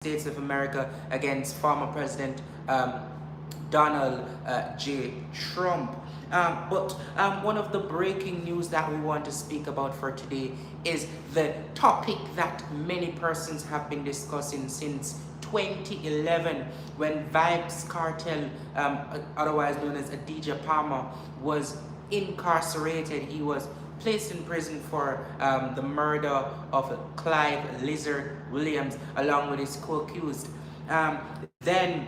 States of America against former President Donald J. Trump. But one of the breaking news that we want to speak about for today is the topic that many persons have been discussing since 2011 when Vibes Cartel, otherwise known as DJ Palmer, was incarcerated. He was placed in prison for the murder of Clive Lizard Williams along with his co-accused. Then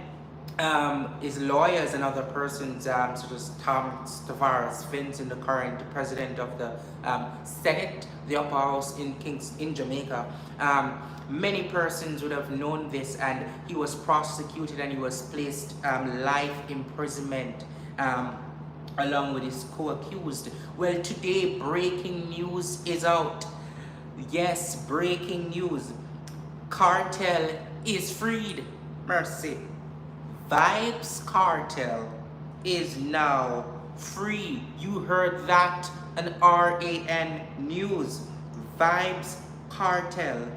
his lawyers and other persons, such as Tavares Vincent, the current president of the Senate, the upper house in Jamaica. Many persons would have known this, and he was prosecuted and he was placed life imprisonment. Along with his co-accused. Well, today breaking news is out. Yes, breaking news. Cartel is freed. Mercy. Vibes Cartel is now free. You heard that on RAN News. Vibes Cartel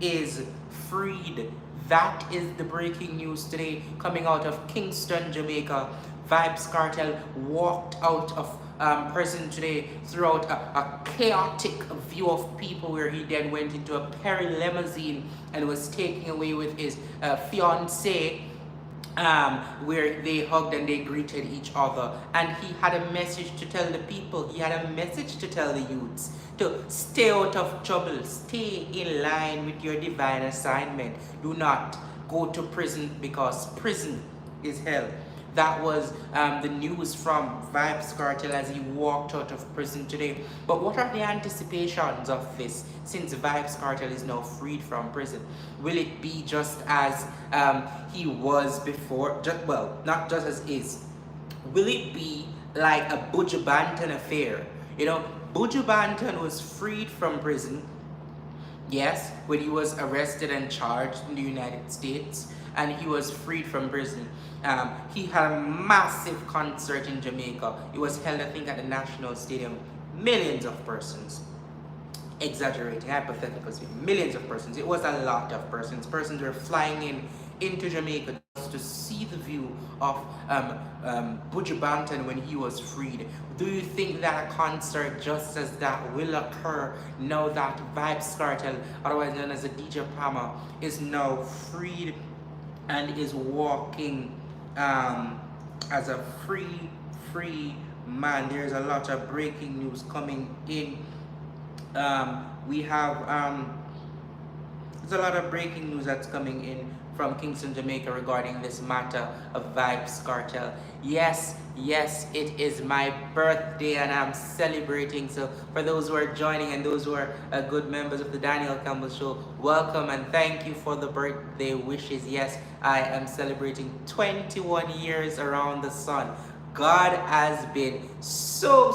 is freed. That is the breaking news today coming out of Kingston, Jamaica. Vibes Cartel walked out of prison today throughout a chaotic view of people, where he then went into a Perry limousine and was taken away with his fiancée, where they hugged and they greeted each other. And he had a message to tell the people. He had a message to tell the youths to stay out of trouble, stay in line with your divine assignment. Do not go to prison, because prison is hell. That was the news from Vibes Cartel as he walked out of prison today. But what are the anticipations of this, since Vibes Cartel is now freed from prison? Will it be just as he was before? Well, not just as is. Will it be like a Buju Banton affair? You know, Buju Banton was freed from prison, yes, when he was arrested and charged in the United States, and he was freed from prison. He had a massive concert in Jamaica. It was held, I think, at the National Stadium. Millions of persons. Exaggerating, hypothetical speaking. Millions of persons. It was a lot of persons. Persons were flying into Jamaica just to see the view of Buju Banton when he was freed. Do you think that a concert just as that will occur now that Vibes Cartel, otherwise known as the DJ Palmer, is now freed and is walking as a free man? There's a lot of breaking news coming in. We have there's a lot of breaking news that's coming in from Kingston, Jamaica regarding this matter of Vibes Cartel. Yes, it is my birthday and I'm celebrating. So for those who are joining and those who are good members of the Daniel Campbell Show, welcome and thank you for the birthday wishes. Yes, I am celebrating 21 years around the sun. God has been so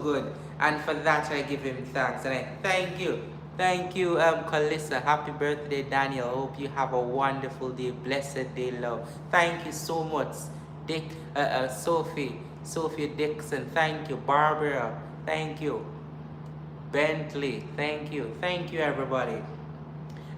good, and for that I give him thanks and I thank you. Thank you, Kalissa. Happy birthday, Daniel. Hope you have a wonderful day, blessed day, love. Thank you so much, Dick, Sophie Dixon. Thank you, Barbara. Thank you, Bentley. Thank you, everybody.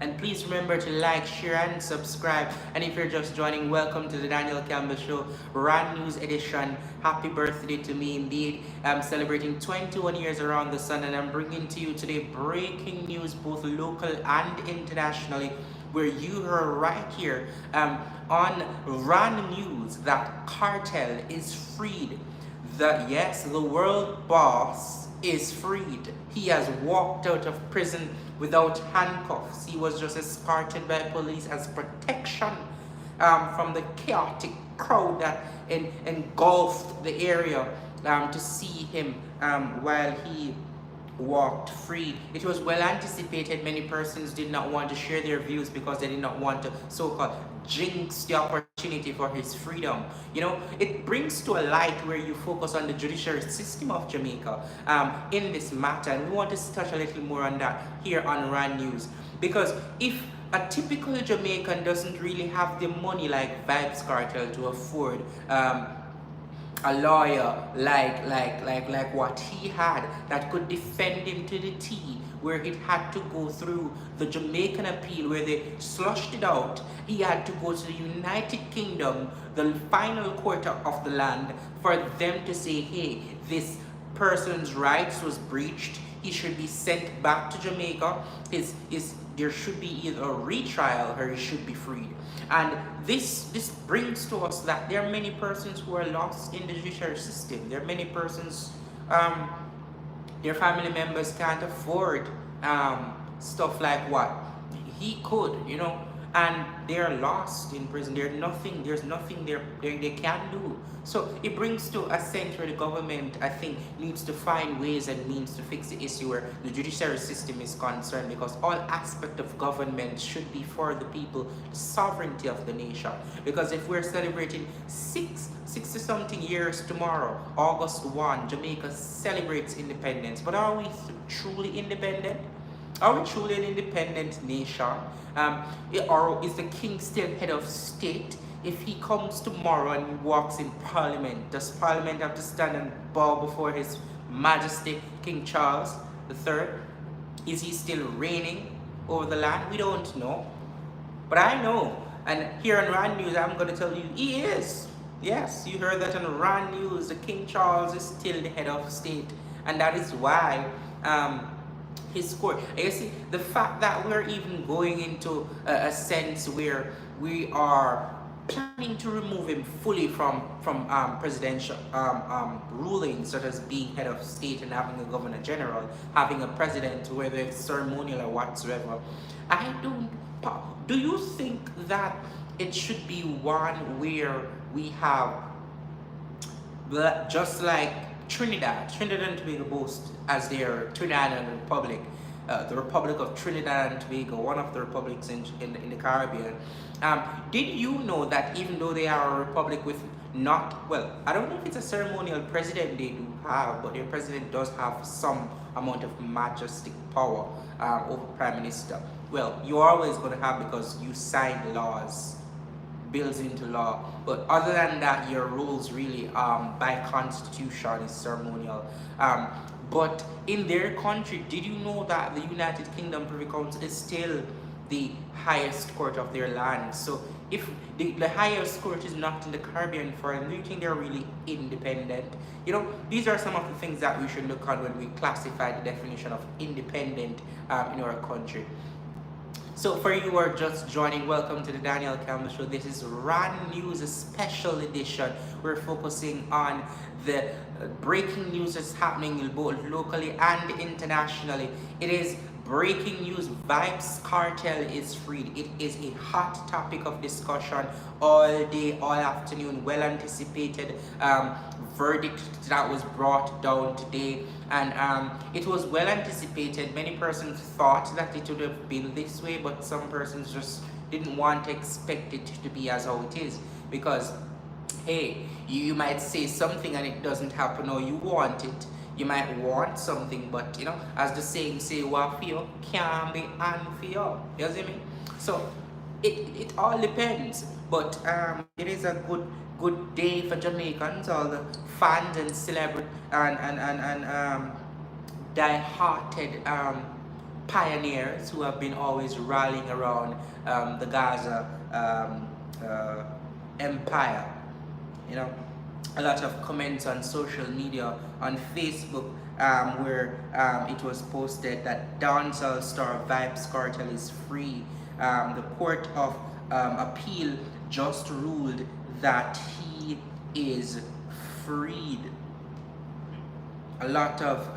And please remember to like, share, and subscribe. And if you're just joining, welcome to the Daniel Campbell Show, RAN News Edition. Happy birthday to me indeed. I'm celebrating 21 years around the sun, and I'm bringing to you today breaking news, both local and internationally, where you heard right here on RAN News that Cartel is freed. The world boss is freed. He has walked out of prison without handcuffs. He was just escorted by police as protection from the chaotic crowd that engulfed the area to see him while he walked free. It was well anticipated. Many persons did not want to share their views because they did not want to so-called jinx the opportunity for his freedom. You know, it brings to a light where you focus on the judiciary system of Jamaica in this matter, and we want to touch a little more on that here on RAN News, because if a typical Jamaican doesn't really have the money like Vibes Cartel to afford a lawyer like what he had that could defend him to the T where it had to go through the Jamaican appeal where they slushed it out. He had to go to the United Kingdom, the final court of the land, for them to say, hey, this person's rights was breached. He should be sent back to Jamaica. There should be either a retrial or he should be freed. And this brings to us that there are many persons who are lost in the judicial system. There are many persons, their family members can't afford stuff like what he could, and they're lost in prison. There's nothing they can do. So it brings to a sense where the government, I think, needs to find ways and means to fix the issue where the judiciary system is concerned, because all aspect of government should be for the people, the sovereignty of the nation. Because if we're celebrating 60 something years tomorrow, August 1, Jamaica celebrates independence. But are we truly independent? Are we truly an independent nation? Or is the king still head of state? If he comes tomorrow and walks in parliament, does parliament have to stand and bow before his majesty, King Charles III? Is he still reigning over the land? We don't know. But I know. And here on RAN News, I'm going to tell you, he is. Yes, you heard that on RAN News. The King Charles is still the head of state. And that is why his court. You see, the fact that we're even going into a sense where we are planning to remove him fully from presidential rulings, such as being head of state and having a governor general, having a president, whether it's ceremonial or whatsoever. Do you think that it should be one where we have, just like Trinidad and Tobago boast as their Trinidad and Republic, the Republic of Trinidad and Tobago, one of the republics in the Caribbean. Did you know that even though they are a republic with I don't know if it's a ceremonial president they do have, but their president does have some amount of majestic power over prime minister. Well, you're always going to have, because you sign laws, bills into law. But other than that, your rules really by constitution is ceremonial. But in their country, did you know that the United Kingdom Privy Council is still the highest court of their land? So if the highest court is not in the Caribbean for them, do you think they're really independent? These are some of the things that we should look at when we classify the definition of independent in our country. So for you who are just joining, welcome to the Daniel Campbell Show. This is RAN News, a special edition. We're focusing on the breaking news that's happening both locally and internationally. It is breaking news. Vybz Kartel is freed. It is a hot topic of discussion all day, all afternoon. Well anticipated verdict that was brought down today, and it was well anticipated. Many persons thought that it would have been this way, but some persons just didn't want to expect it to be as how it is, because hey, you might say something and it doesn't happen, or you want it. You might want something, but as the saying say, what for you can be unfair. You see me? So it all depends. But it is a good day for Jamaicans, all the fans and celebrities and die-hearted pioneers who have been always rallying around the Gaza empire. A lot of comments on social media, on Facebook, where it was posted that dancehall star Vybz Kartel is free. The Court of Appeal just ruled that he is freed. A lot of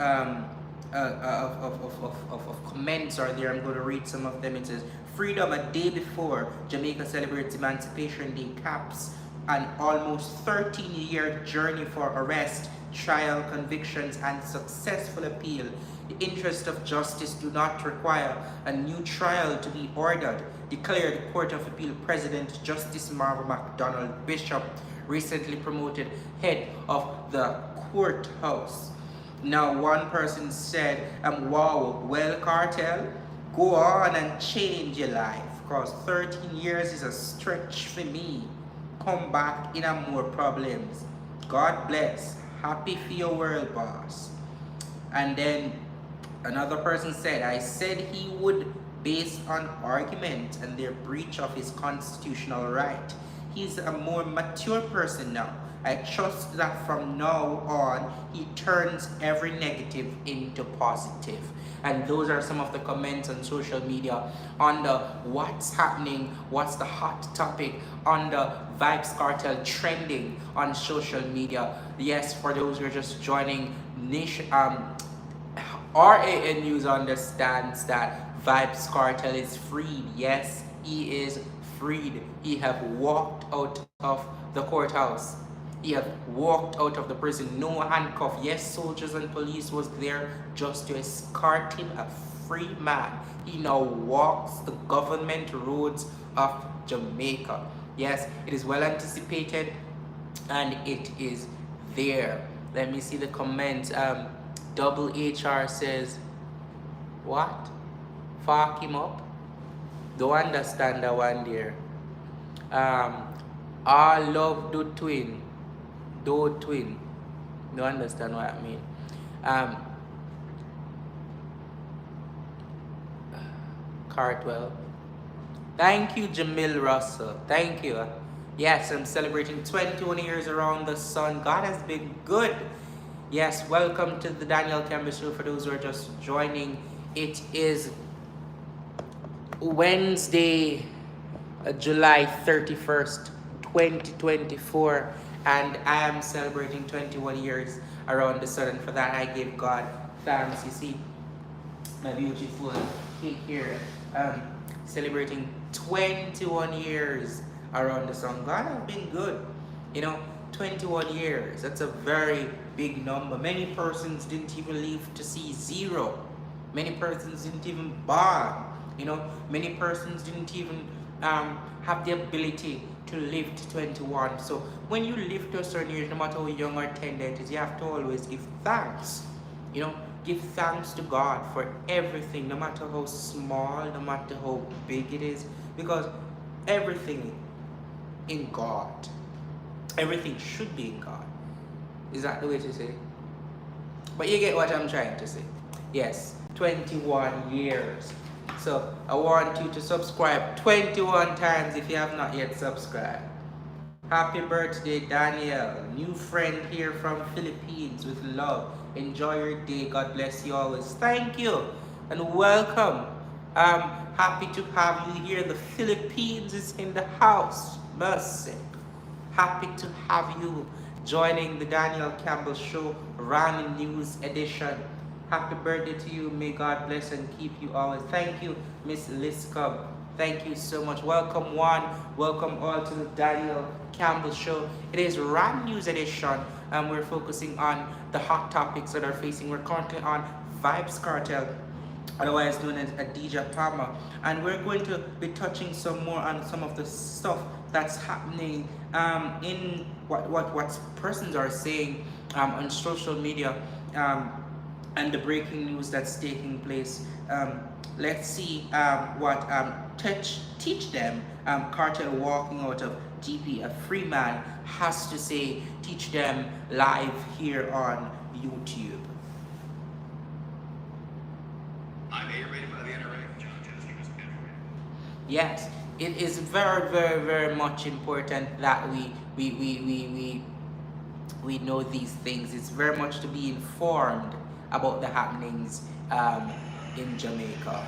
comments are there. I'm going to read some of them. It says, freedom a day before Jamaica celebrates Emancipation Day caps an almost 13-year journey for arrest, trial, convictions, and successful appeal. The interests of justice do not require a new trial to be ordered, declared Court of Appeal President Justice Marvel McDonald Bishop, recently promoted head of the courthouse. Now, one person said, wow, well, Kartel, go on and change your life, because 13 years is a stretch for me. Come back in a more problems. God bless. Happy for your world, boss. And then Another person said, I said he would based on argument and their breach of his constitutional right. He's a more mature person now. I trust that from now on, he turns every negative into positive. And those are some of the comments on social media on the what's happening, what's the hot topic on the Vibes Cartel trending on social media. Yes, for those who are just joining, RAN News understands that Vibes Cartel is freed. Yes, he is freed. He have walked out of the courthouse. He have walked out of the prison. No handcuff. Yes, soldiers and police was there just to escort him, a free man. He now walks the government roads of Jamaica. Yes, it is well anticipated and it is there. Let me see the comments. Double HR says, what? Fuck him up? Don't understand that one there. I love do twin. Do twin. Don't understand what I mean. Cartwell. Thank you, Jamil Russell. Thank you. Yes, I'm celebrating 21 years around the sun. God has been good. Yes, welcome to the Daniel Campbell Show. For those who are just joining, it is Wednesday, July 31st, 2024, and I am celebrating 21 years around the sun, and for that I give God thanks. You see my beautiful cake here, celebrating 21 years around the sun. God has been good, 21 years, that's a very big number. Many persons didn't even live to see zero. Many persons didn't even born. Many persons didn't even have the ability to live to 21. So when you live to a certain age, no matter how young or tender it is, you have to always give thanks. Give thanks to God for everything, no matter how small, no matter how big it is, because everything in God, everything should be in God. Is that the way to say it? But you get what I'm trying to say. Yes, 21 years. So I want you to subscribe 21 times if you have not yet subscribed. Happy birthday, Daniel. New friend here from Philippines with love. Enjoy your day. God bless you always. Thank you and welcome. I'm happy to have you here. The Philippines is in the house. Mercy. Happy to have you joining the Daniel Campbell Show, RAN News Edition. Happy birthday to you. May God bless and keep you always. Thank you, Miss Liscom. Thank you so much. Welcome one. Welcome all to the Daniel Campbell Show. It is RAN News Edition, and we're focusing on the hot topics that are facing. We're currently on Vibes Cartel, otherwise known as Adidja Palmer, and we're going to be touching some more on some of the stuff that's happening in what persons are saying on social media, and the breaking news that's taking place. Let's see what Teach Them, Cartel walking out of GP, a free man, has to say. Teach Them live here on YouTube. I'm A-rated by the NRA. Yes, it is very, very, very much important that we know these things. It's very much to be informed about the happenings in Jamaica.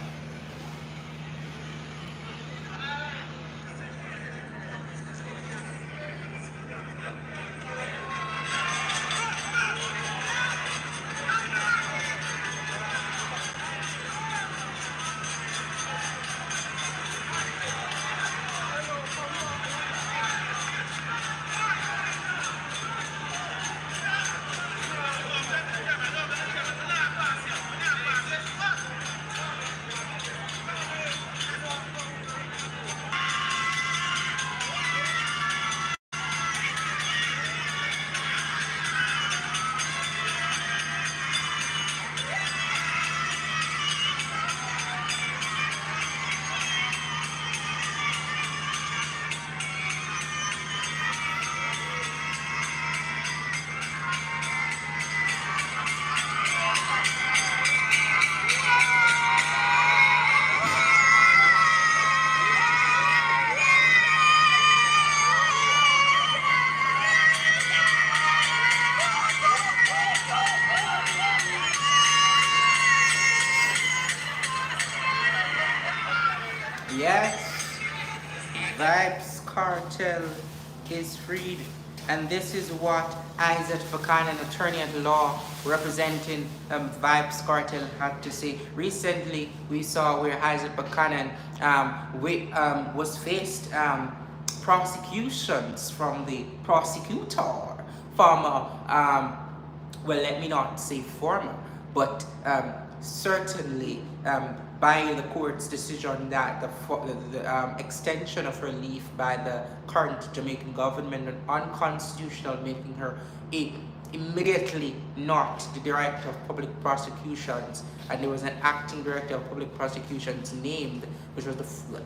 Vibes Cartel is freed. And this is what Isaac Buchanan, attorney at law representing Vibes Cartel, had to say. Recently, we saw where Isaac Buchanan was faced prosecutions from the prosecutor, former, well, let me not say former, but certainly by the court's decision that the extension of her leave by the current Jamaican government unconstitutional, making her immediately not the director of public prosecutions, and there was an acting director of public prosecutions named, which was the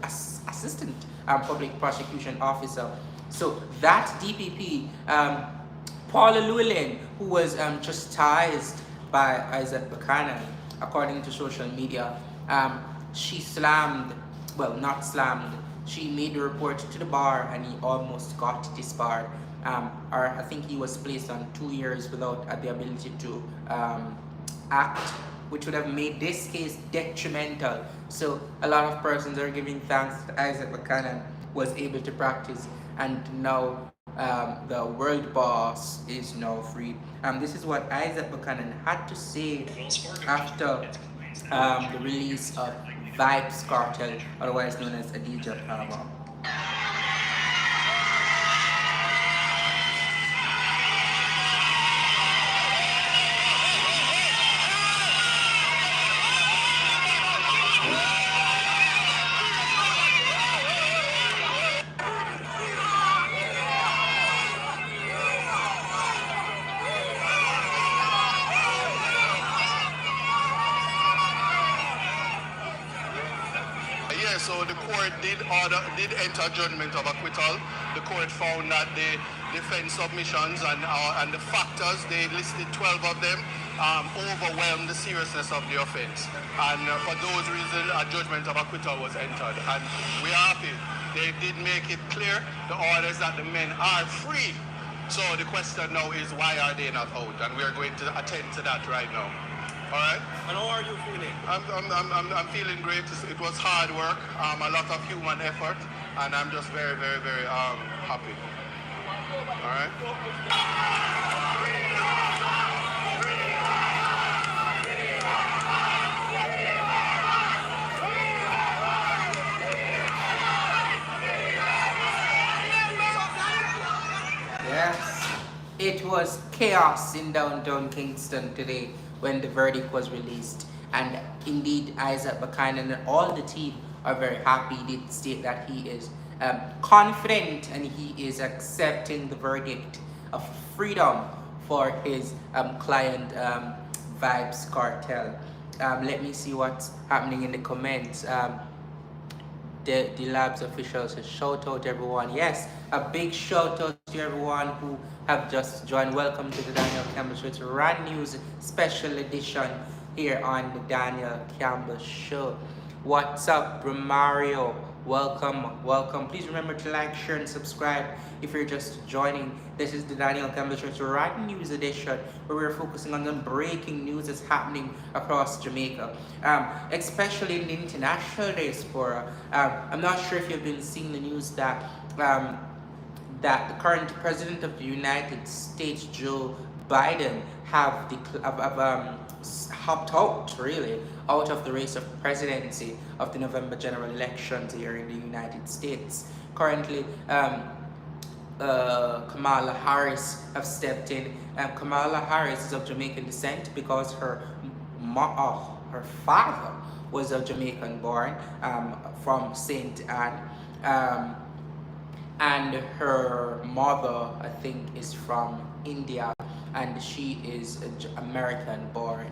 assistant public prosecution officer. So that DPP, Paula Llewellyn, who was chastised by Isaac Buchanan, according to social media, she slammed, well, not slammed, she made a report to the bar and he almost got disbarred. Or I think he was placed on 2 years without the ability to act, which would have made this case detrimental. So a lot of persons are giving thanks that Isaac Buchanan was able to practice, and now the world boss is now free. This is what Isaac Buchanan had to say after the release of Vibes Cartel, otherwise known as Adidja Palmer. So the court did enter judgment of acquittal. The court found that the defense submissions and the factors, they listed 12 of them, overwhelmed the seriousness of the offense. And for those reasons, a judgment of acquittal was entered. And we are happy. They did make it clear, the orders, that the men are free. So the question now is, why are they not out? And we are going to attend to that right now. All right. And how are you feeling? I'm feeling great. It was hard work, a lot of human effort, and I'm just very, very, very happy. All right. Yes, it was chaos in downtown Kingston today when the verdict was released, and indeed Isaac Buchanan and all the team are very happy. He did state that he is confident and he is accepting the verdict of freedom for his client, Vibes Cartel. Let me see what's happening in the comments. The lab's officials says, shout out everyone. Yes, a big shout out to everyone who have just joined. Welcome to the Daniel Campbell Show. It's a RAN News special edition here on the Daniel Campbell Show. What's up, Romario? Welcome, welcome. Please remember to like, share, and subscribe if you're just joining. This is the Daniel Campbell Show. It's a RAN News edition where we're focusing on the breaking news that's happening across Jamaica, especially in the international diaspora. I'm not sure if you've been seeing the news that that the current president of the United States, Joe Biden, have hopped out, really, out of the race of presidency of the November general elections here in the United States. Currently, Kamala Harris have stepped in. Kamala Harris is of Jamaican descent because her father was a Jamaican born from St. Anne. And her mother, I think, is from India, and she is American born.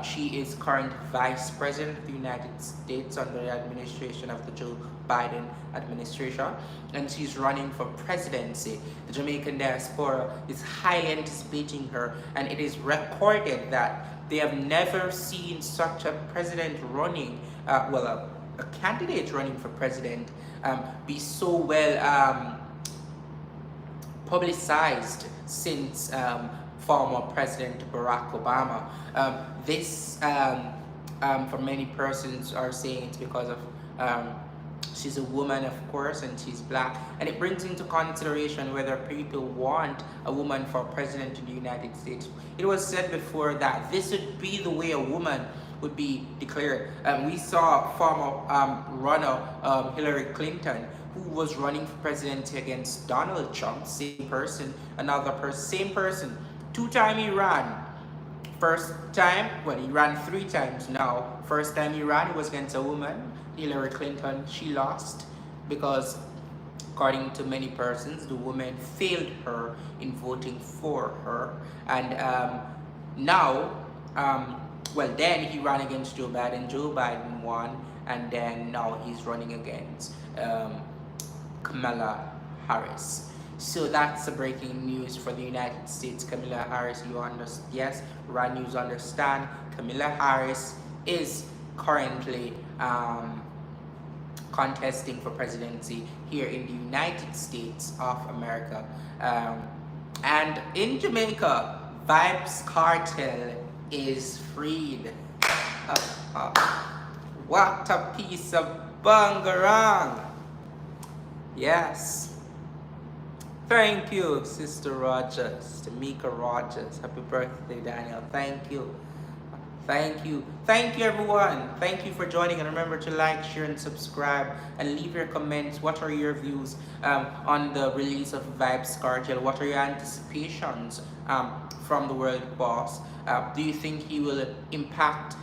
She is current Vice President of the United States under the administration of the Joe Biden administration, and she's running for presidency. The Jamaican diaspora is highly anticipating her, and it is recorded that they have never seen such a president running, a candidate running for president be so well publicized since former President Barack Obama. This, for many persons, are saying it's because of She's a woman, of course, and she's black. And it brings into consideration whether people want a woman for president in the United States. It was said before that this would be the way a woman would be declared. We saw former runner Hillary Clinton, who was running for presidency against Donald Trump, same person, another person, same person. Two-time he ran. First time, well, he ran 3 times now. First time he ran, it was against a woman, Hillary Clinton. She lost because, according to many persons, the woman failed her in voting for her. And now, well, then he ran against Joe Biden. Joe Biden won, and then now he's running against Kamala Harris. So that's the breaking news for the United States. Kamala Harris, you understand? Yes, Run News understand. Kamala Harris is currently contesting for presidency here in the United States of America. And in Jamaica, Vibes Cartel is freed. What a piece of bangarang! Yes. Thank you, Sister Rogers, Tamika Rogers. Happy birthday, Daniel. Thank you. Thank you. Thank you, everyone. Thank you for joining. And remember to like, share, and subscribe. And leave your comments. What are your views on the release of Vibes Cartel? What are your anticipations from the world boss? Do you think he will impact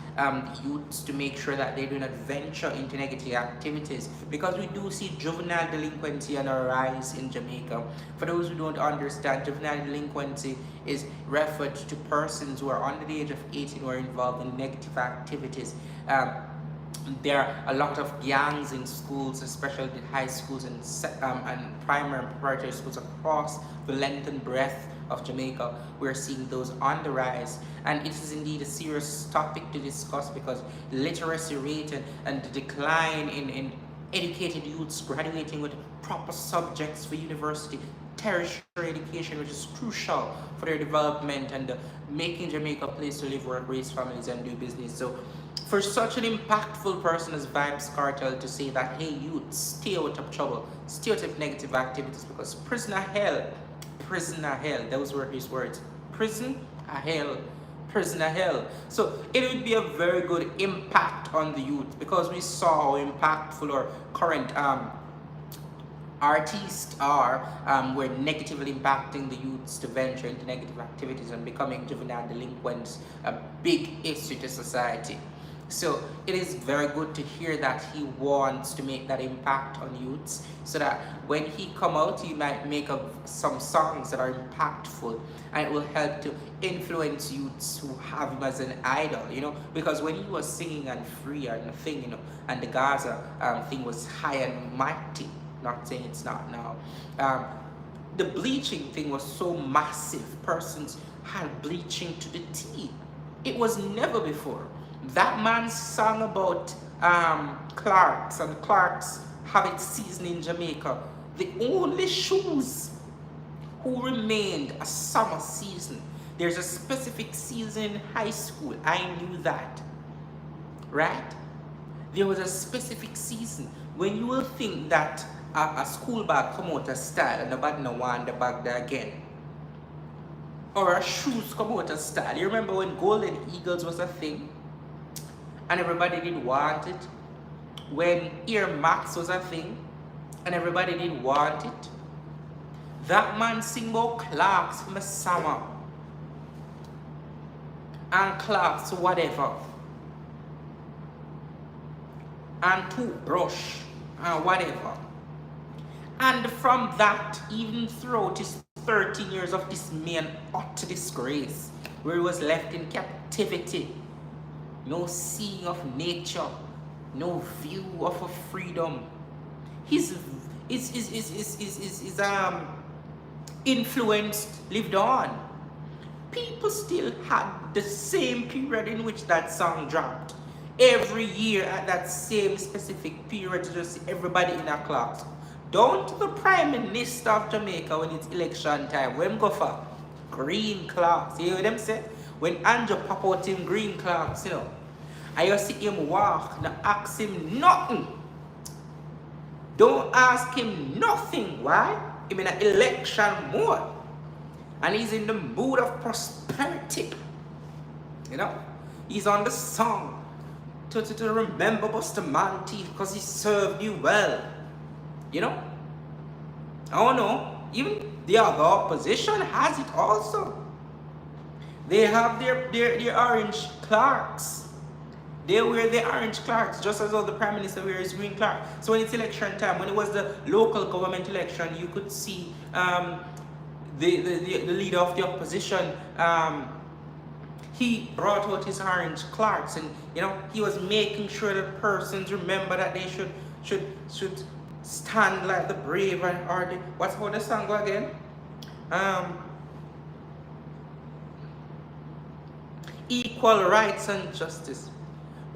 youths to make sure that they do not venture into negative activities? Because we do see juvenile delinquency on a rise in Jamaica. For those who don't understand, juvenile delinquency is referred to persons who are under the age of 18 who are involved in negative activities. There are a lot of gangs in schools, especially the high schools and primary and preparatory schools across the length and breadth of Jamaica. We're seeing those on the rise, and it is indeed a serious topic to discuss because literacy rate and the decline in educated youths graduating with proper subjects for university, tertiary education, which is crucial for their development and making Jamaica a place to live, work, raise families, and do business. So for such an impactful person as Vibes Cartel to say that, hey, youth, stay out of trouble, stay out of negative activities, because prison a hell, those were his words. Prison a hell, prison a hell. So it would be a very good impact on the youth, because we saw how impactful our current artists are, were negatively impacting the youths to venture into negative activities and becoming juvenile delinquents, a big issue to society. So it is very good to hear that he wants to make that impact on youths, so that when he come out, he might make some songs that are impactful, and it will help to influence youths who have him as an idol, because when he was singing and free and the thing, and the Gaza thing was high and mighty, not saying it's not now, the bleaching thing was so massive. Persons had bleaching to the T. It was never before. That man sang about Clarks, and Clarks have its season in Jamaica. The only shoes who remained a summer season. There's a specific season in high school. I knew that. Right? There was a specific season when you will think that a school bag come out of style and nobody no want the bag there again. Or a shoes come out of style. You remember when Golden Eagles was a thing? And everybody did want it. When Air Max was a thing, and everybody did want it. That man sing about Clarks from the summer. And Clarks whatever. And toothbrush and whatever. And from that, even throughout his 13 years of dismay and utter disgrace, where he was left in captivity, no seeing of nature, no view of a freedom. His influence lived on. People still had the same period in which that song dropped. Every year at that same specific period, just everybody in a class. Down to the Prime Minister of Jamaica when it's election time. When go for green clocks. You hear what them say? When Andrew pop out in green clocks, I you see him walk, not ask him nothing. Don't ask him nothing. Why? He's in an election mode. And he's in the mood of prosperity. You know? He's on the song to remember Bustamante because he served you well. You know? Oh no. Even the other opposition has it also. They have their orange Clarks. They wear the orange Clarks just as though the Prime Minister wears green Clark. So when it's election time, when it was the local government election, you could see the leader of the opposition, he brought out his orange Clarks, and you know, he was making sure that persons remember that they should stand like the brave, or the, what's how the song go again? Equal rights and justice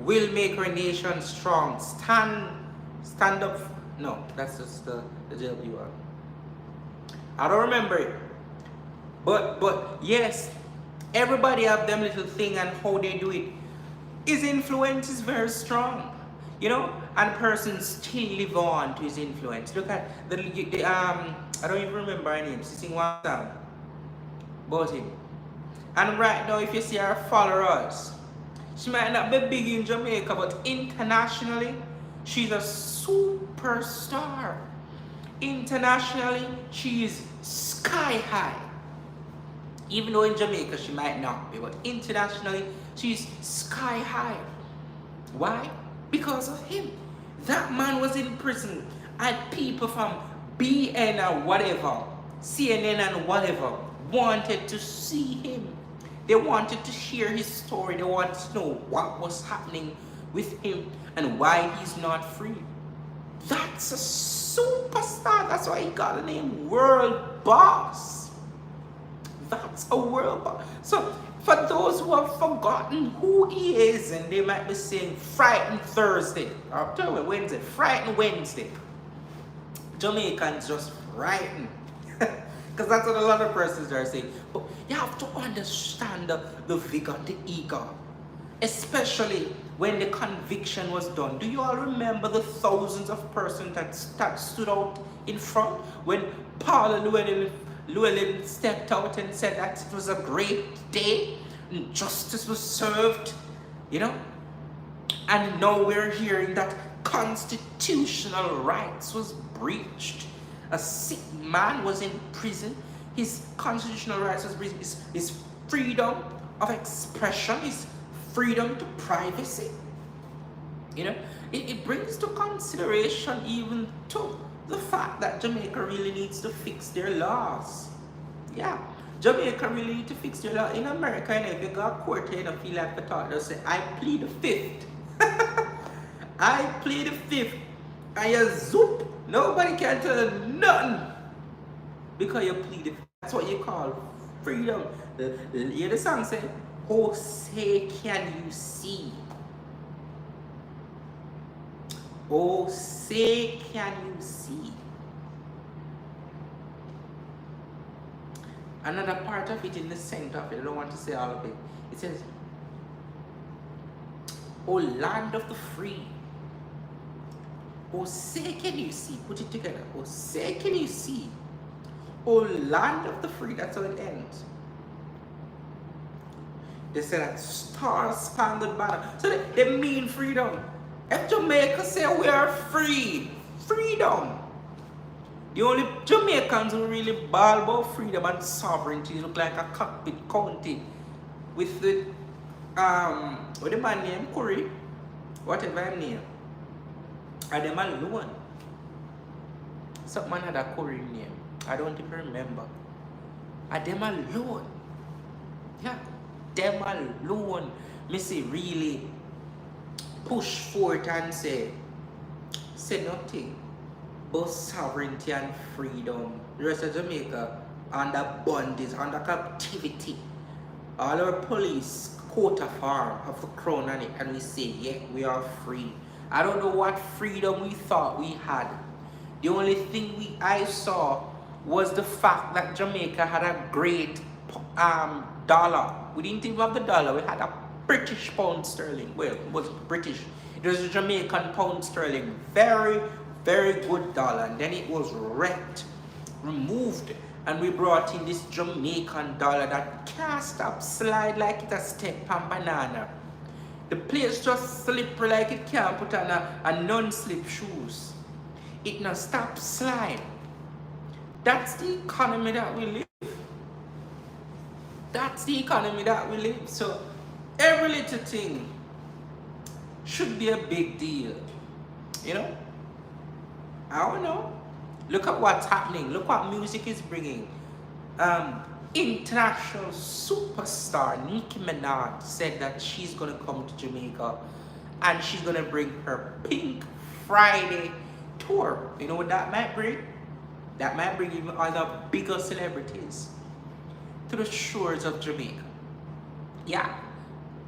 will make our nation strong. Stand up. No, that's just the JLB one. I don't remember it. But yes, everybody have them little thing and how they do it. His influence is very strong. You know, and person still live on to his influence. Look at the I don't even remember her name. She sing one song about him. And right now, if you see her followers, she might not be big in Jamaica, but internationally, she's a superstar. Internationally, she is sky high. Even though in Jamaica she might not be, but internationally, she's sky high. Why? Because of him. That man was in prison, and people from BN or whatever, CNN and whatever, wanted to see him. They wanted to hear his story. They wanted to know what was happening with him and why he's not free. That's a superstar. That's why he got the name World Boss. That's a world boss. So for those who have forgotten who he is, and they might be saying Frightened Thursday, or tell me Wednesday, Frightened Wednesday. Jamaicans just frightened. Because that's what a lot of persons are saying. But you have to understand the vigor, the ego. Especially when the conviction was done. Do you all remember the thousands of persons that stood out in front when Paula Llewellyn stepped out and said that it was a great day and justice was served, you know? And now we're hearing that constitutional rights was breached. A sick man was in prison. His constitutional rights was breached. His freedom of expression, his freedom to privacy. You know, it brings to consideration even to the fact that Jamaica really needs to fix their laws. Yeah, Jamaica really needs to fix their law. In America, if you go to court, you don't feel like the talk, they'll say, I plead the fifth. I plead the fifth. And you zoop. Nobody can tell you nothing. Because you plead the fifth. That's what you call freedom. Hear the song say, oh, say can you see? Oh, say can you see? Another part of it in the center of it, I don't want to say all of it. It says, oh, land of the free. Oh, say can you see? Put it together. Oh, say can you see? Oh, land of the free. That's how it ends. They say that star-spangled banner. So they mean freedom. If Jamaica say we are free, freedom. The only Jamaicans who really bawl about freedom and sovereignty look like a cockpit county with the what the man name Curry, whatever his name. And them alone. Some man had a Curry name. I don't even remember. And them alone. Yeah. Them alone. Me say really push forth and say nothing but sovereignty and freedom. The rest of Jamaica under bondage, under captivity. All our police coat of arm have the crown on it, and we say, yeah, we are free. I don't know what freedom we thought we had. The only thing I saw was the fact that Jamaica had a great dollar. We didn't even have the dollar, we had a British pound sterling. Well, it was British. It was a Jamaican pound sterling. Very, very good dollar, and then it was wrecked, removed, and we brought in this Jamaican dollar that can't stop slide like it a step on banana. The place just slippery like it can't put on a non-slip shoes. It not stop slide. That's the economy that we live. That's the economy that we live. So every little thing should be a big deal. You know? I don't know. Look at what's happening. Look what music is bringing. International superstar Nicki Minaj said that she's gonna come to Jamaica and she's gonna bring her Pink Friday tour. You know what that might bring? That might bring even other bigger celebrities to the shores of Jamaica. Yeah,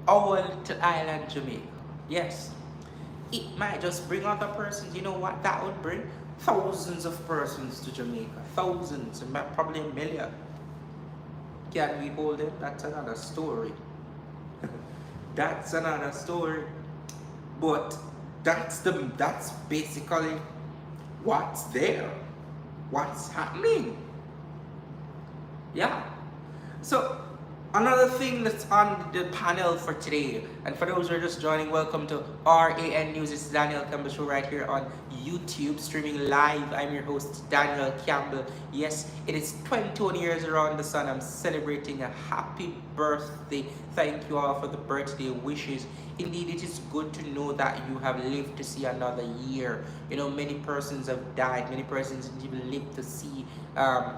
our little island Jamaica. Yes, it might just bring other persons. You know what that would bring? Thousands of persons to Jamaica. Thousands, and probably a million. Can we hold it? That's another story. That's another story. But that's basically what's there. What's happening. Yeah. So another thing that's on the panel for today, and for those who are just joining, welcome to RAN News. It's Daniel Campbell Show right here on YouTube, streaming live. I'm your host, Daniel Campbell. Yes, it is 21 years around the sun. I'm celebrating a happy birthday. Thank you all for the birthday wishes. Indeed, it is good to know that you have lived to see another year. You know, many persons have died. Many persons didn't even live to see, half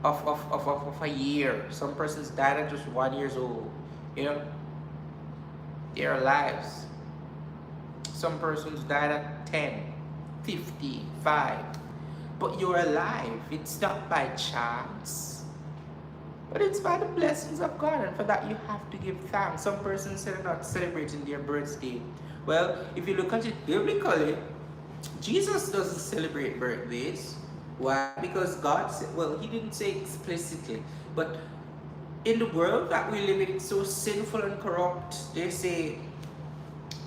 of a year. Some persons died at just 1 year old. You know, their lives. Some persons died at 10, 55. But you're alive. It's not by chance, but it's by the blessings of God, and for that you have to give thanks. Some persons say they're not celebrating their birthday. Well, if you look at it biblically, Jesus doesn't celebrate birthdays. Why? Because God said, well, he didn't say explicitly, but in the world that we live in, it's so sinful and corrupt. They say,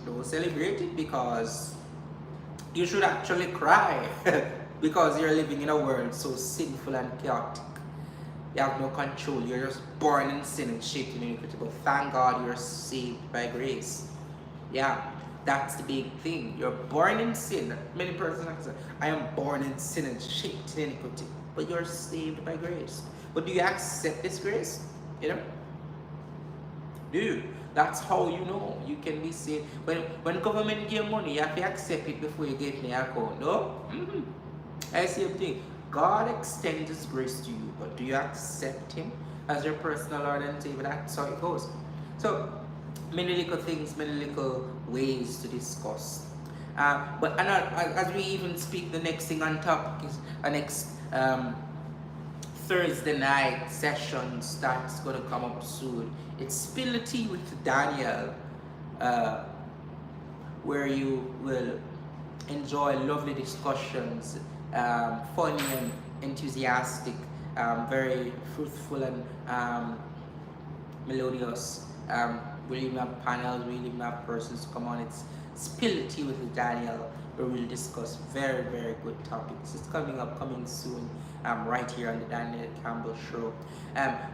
don't celebrate it because you should actually cry because you're living in a world so sinful and chaotic. You have no control. You're just born in sin and shaped in iniquity. But thank God you're saved by grace. Yeah, that's the big thing. You're born in sin. Many persons like say, I am born in sin and shaped in iniquity. But you're saved by grace. But do you accept this grace? You know? Do you? That's how you know you can be saved. When government give money, you have to accept it before you get in the account. No? I see a thing. God extends His grace to you, but do you accept Him as your personal Lord and Savior? That's how it goes. So, many little things, many little ways to discuss. But as we even speak, the next thing on topic is a next Thursday night sessions that's going to come up soon. It's Spill the Tea with Daniel, where you will enjoy lovely discussions, funny and enthusiastic, very fruitful and melodious. We'll even have panels, we'll even have persons come on. It's Spill the Tea with Daniel, where we'll discuss very, very good topics. It's coming soon, right here on the Daniel Campbell Show.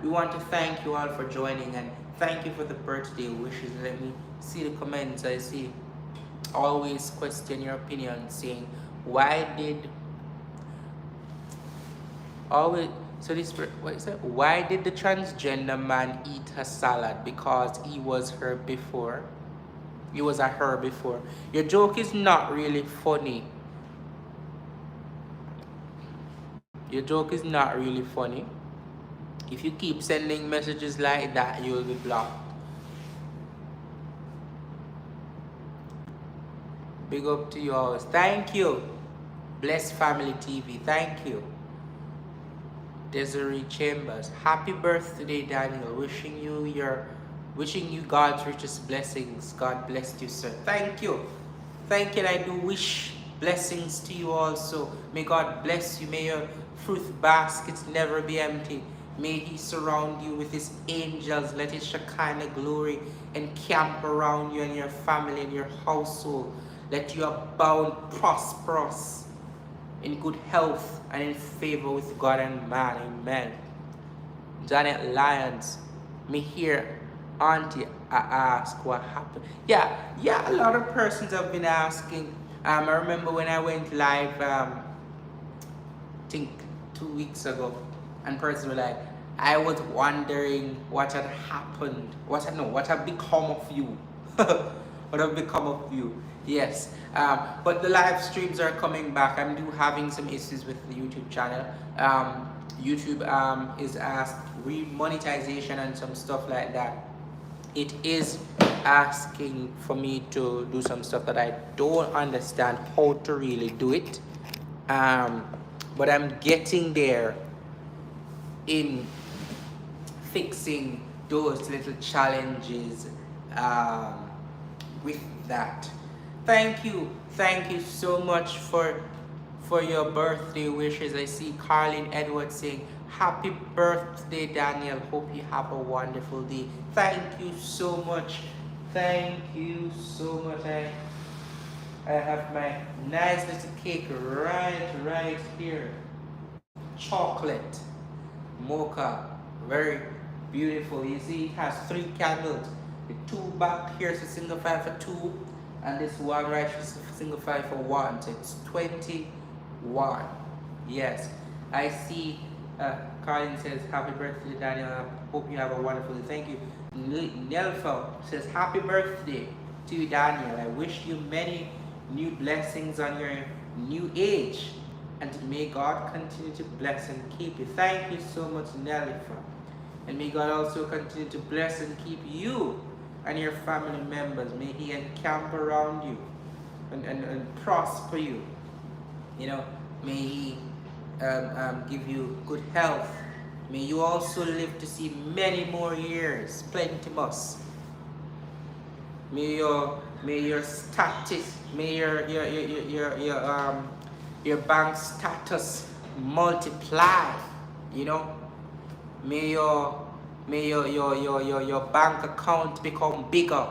We want to thank you all for joining, and thank you for the birthday wishes. Let me see the comments. I see always question your opinion, saying why did why did the transgender man eat her salad? Because he was her before. He was a her before. Your joke is not really funny. Your joke is not really funny. If you keep sending messages like that, you will be blocked. Big up to you all. Thank you. Blessed Family TV. Thank you. Desiree Chambers. Happy birthday, Daniel. Wishing you God's richest blessings. God bless you, sir. Thank you. Thank you. And I do wish blessings to you also. May God bless you. May your fruit baskets never be empty. May He surround you with His angels. Let His Shekinah glory encamp around you and your family and your household. Let you abound prosperous in good health and in favor with God and man. Amen. Janet Lyons, me here, Auntie, I ask what happened. Yeah, a lot of persons have been asking. I remember when I went live, I think 2 weeks ago, and persons were like, I was wondering what had happened, what had become of you. What have become of you? Yes, but the live streams are coming back. I'm having some issues with the YouTube channel. YouTube is asked remonetization and some stuff like that. It is asking for me to do some stuff that I don't understand how to really do it. But I'm getting there in fixing those little challenges with that. Thank you so much for your birthday wishes. I see Carlin Edwards saying happy birthday, Daniel. Hope you have a wonderful day. Thank you so much. Thank you so much. I have my nice little cake right here. Chocolate mocha, very beautiful. You see it has 3 candles. The 2 back here is a signify for 2, and this one right here is a signify for 1. So it's 21. Yes, I see. Colin says happy birthday, Daniel. I hope you have a wonderful day. Thank you. Nelfa says happy birthday to you, Daniel. I wish you many new blessings on your new age, and may God continue to bless and keep you. Thank you so much, Nelfa. And may God also continue to bless and keep you and your family members. May He encamp around you and prosper you. You know, may He give you good health. May you also live to see many more years, plentemus. May your status, may your bank status multiply. You know, may your bank account become bigger.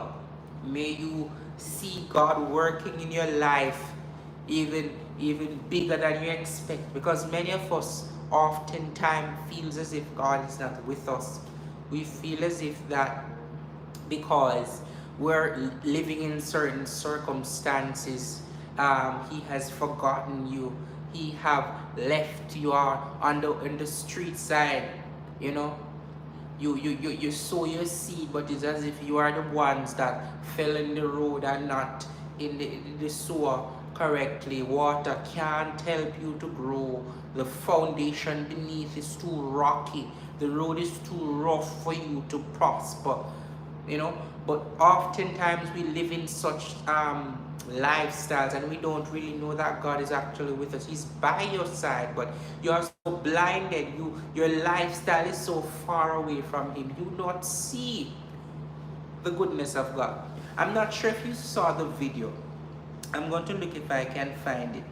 May you see God working in your life even bigger than you expect, because many of us oftentimes feels as if God is not with us. We feel as if that because we're living in certain circumstances, He has forgotten you. He have left you on the street side. You know, you sow your seed, but it's as if you are the ones that fell in the road and not in the soil correctly. Water can't help you to grow. The foundation beneath is too rocky. The road is too rough for you to prosper. You know, but oftentimes we live in such lifestyles and we don't really know that God is actually with us. He's by your side, but you are so blinded. Your lifestyle is so far away from Him. You not see the goodness of God. I'm not sure if you saw the video. I'm going to look if I can find it.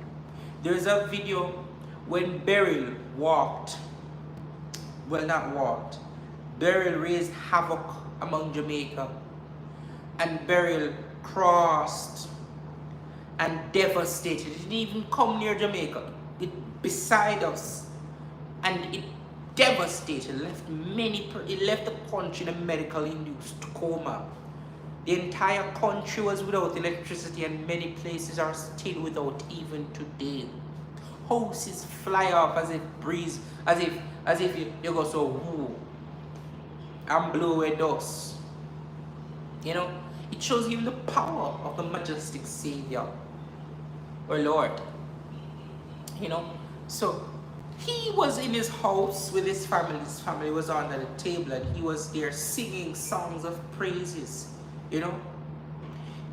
There's a video when Beryl walked. Well, not walked. Beryl raised havoc among Jamaica, and Beryl crossed and devastated. It didn't even come near Jamaica. It beside us, and it devastated. It left the country in a medical-induced coma. The entire country was without electricity, and many places are still without even today. Houses fly off as if breeze, as if you go so whoo and blow away dust. You know, it shows you the power of the majestic Savior or Lord. You know, so he was in his house with his family. His family was under the table, and he was there singing songs of praises. You know,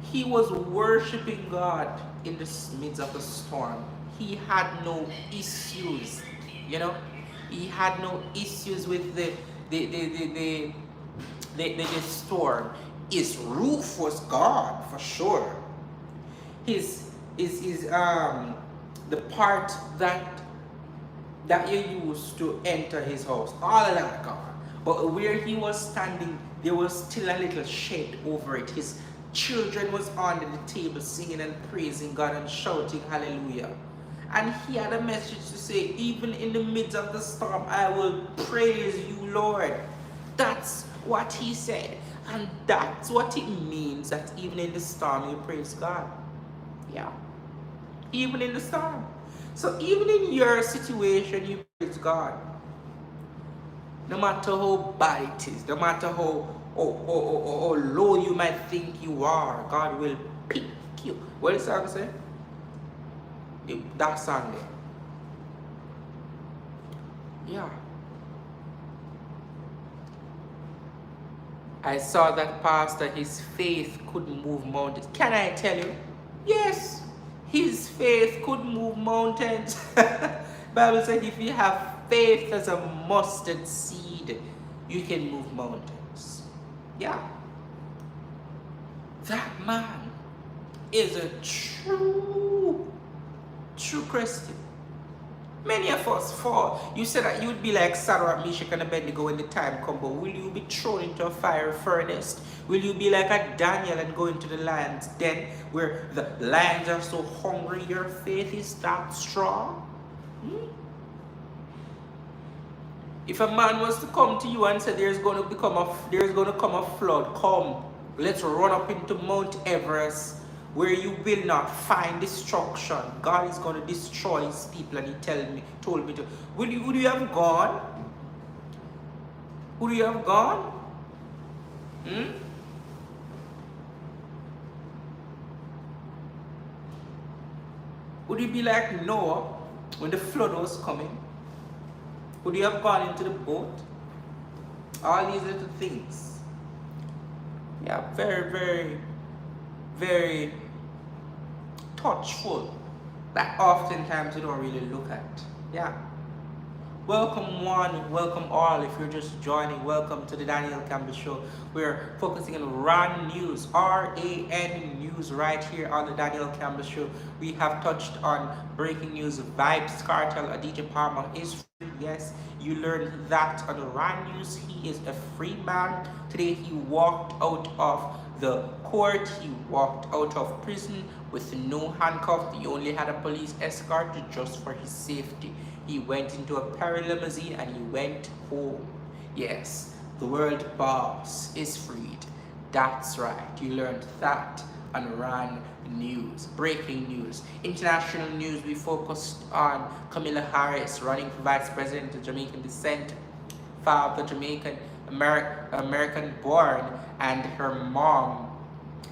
he was worshiping God in the midst of the storm. He had no issues. You know, he had no issues with the storm. His roof was gone for sure. His the part that you used to enter his house, all of that gone. But where he was standing, there was still a little shade over it. Children was under the table singing and praising God and shouting hallelujah. And he had a message to say, even in the midst of the storm, I will praise you, Lord. That's what he said. And that's what it means that even in the storm, you praise God. Yeah. Even in the storm. So even in your situation, you praise God. No matter how bad it is, no matter how low you might think you are, God will pick you. What is that say? That song there. Yeah. I saw that pastor, his faith could move mountains. Can I tell you? Yes, his faith could move mountains. Bible said if you have faith as a mustard seed, you can move mountains. Yeah. That man is a true Christian. Many of us fall. You said that you would be like Sarah, Meshach, and Abednego when the time comes, but will you be thrown into a fire furnace? Will you be like a Daniel and go into the lion's den where the lions are so hungry your faith is that strong? If a man was to come to you and say there's going to come a flood, come, let's run up into Mount Everest, where you will not find destruction. God is going to destroy his people, and he told me to. Would you have gone? Would you have gone? Would you be like Noah when the flood was coming? Would you have gone into the boat? All these little things. Yeah, very, very, very touchful that oftentimes we don't really look at. Yeah. Welcome one, welcome all. If you're just joining, welcome to the Daniel Campbell Show. We're focusing on RAN News, RAN News, right here on the Daniel Campbell Show. We have touched on breaking news, Vibes Cartel, DJ Palmer is free. Yes, you learned that on the RAN News. He is a free man. Today he walked out of the court. He walked out of prison with no handcuff. He only had a police escort just for his safety. He went into a Perry limousine and he went home. Yes, the world boss is freed. That's right. You learned that on RAN News. Breaking news. International news, we focused on Kamala Harris running for vice president of Jamaican descent. Father Jamaican, American born, and her mom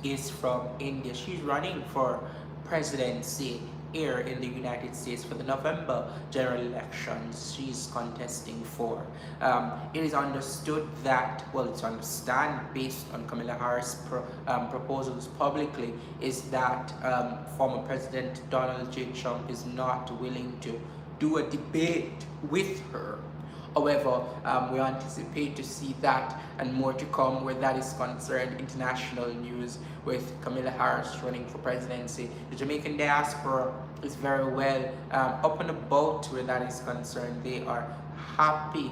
is from India. She's running for presidency here in the United States for the November general elections she's contesting for. It is understood that, well, it's understand based on Kamala Harris' proposals publicly, is that former President Donald J. Trump is not willing to do a debate with her. However, we anticipate to see that and more to come where that is concerned. International news with Kamala Harris running for presidency. The Jamaican diaspora is very well up and about where that is concerned. They are happy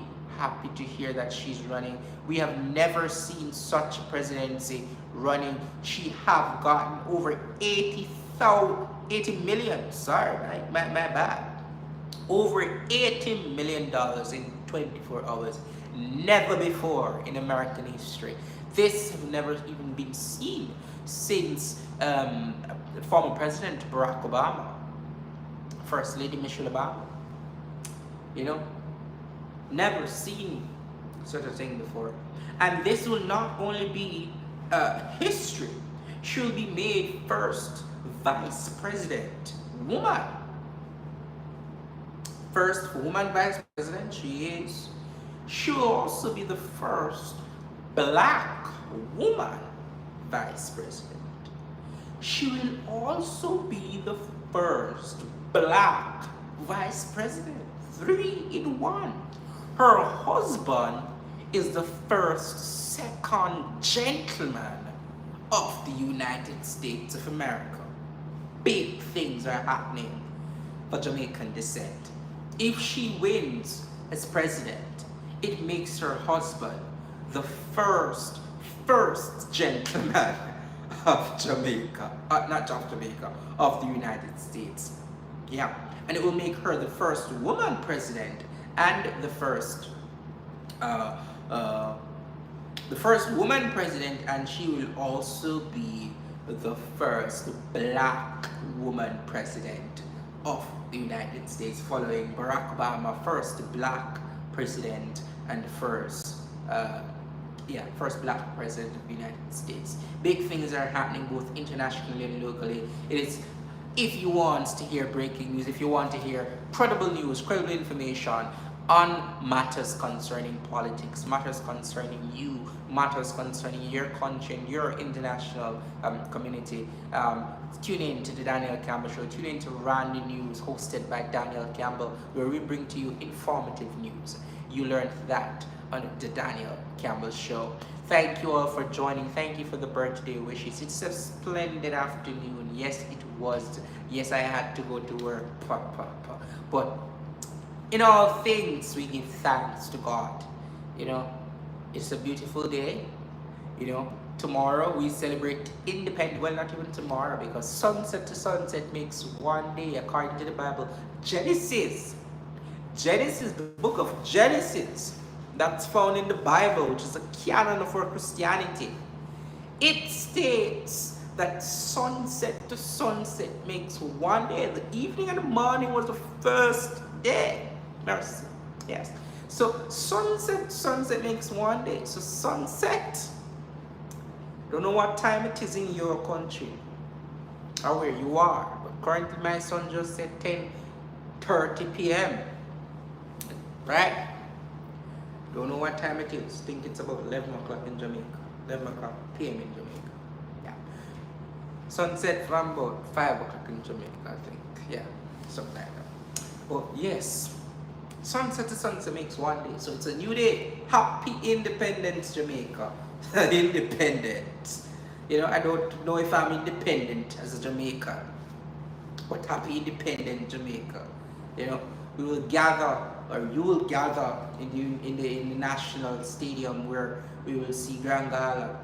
to hear that she's running. We have never seen such a presidency running. She have gotten over 80 million, sorry, my bad. Over $80 million in 24 hours. Never before in American history. This has never even been seen since former President Barack Obama, First Lady Michelle Obama. You know, never seen such a thing before. And this will not only be history. She'll be made first vice president woman. First woman vice president she is. She will also be the first black woman vice president. She will also be the first black vice president. 3 in 1. Her husband is the second gentleman of the United States of America. Big things are happening for Jamaican descent. If she wins as president, it makes her husband the first gentleman of Jamaica, not of Jamaica, of the United States. Yeah, and it will make her the first woman president and uh, uh, the first woman president, and she will also be the first black woman president of the United States, following Barack Obama, first black president and uh, first black president of the United States. Big things are happening both internationally and locally. It is, if you want to hear breaking news, if you want to hear credible news, credible information on matters concerning politics, matters concerning you, matters concerning your country and your international community, tune in to the Daniel Campbell Show. Tune in to Randy News, hosted by Daniel Campbell, where we bring to you informative news. You learned that on the Daniel Campbell Show. Thank you all for joining. Thank you for the birthday wishes. It's a splendid afternoon. Yes, it was. Yes, I had to go to work. But in all things, we give thanks to God. You know, it's a beautiful day. You know, tomorrow we celebrate independence. Well, not even tomorrow, because sunset to sunset makes one day, according to the Bible. Genesis, the book of Genesis, that's found in the Bible, which is a canon of our Christianity. It states that sunset to sunset makes one day. The evening and the morning was the first day. Mercy. Yes. So sunset makes one day. So sunset. Don't know what time it is in your country or where you are, but currently my son just said 10:30 p.m. Right? Don't know what time it is. Think it's about 11 o'clock in Jamaica. 11 o'clock p.m. in Jamaica. Yeah. Sunset from about 5 o'clock in Jamaica, I think. Yeah. Something like that. But yes. Sunset to sunset makes one day. So it's a new day. Happy Independence, Jamaica. Independence. You know, I don't know if I'm independent as a Jamaican. But happy Independent Jamaica. You know, we will gather, or you will gather in the national stadium, where we will see Grand Gala.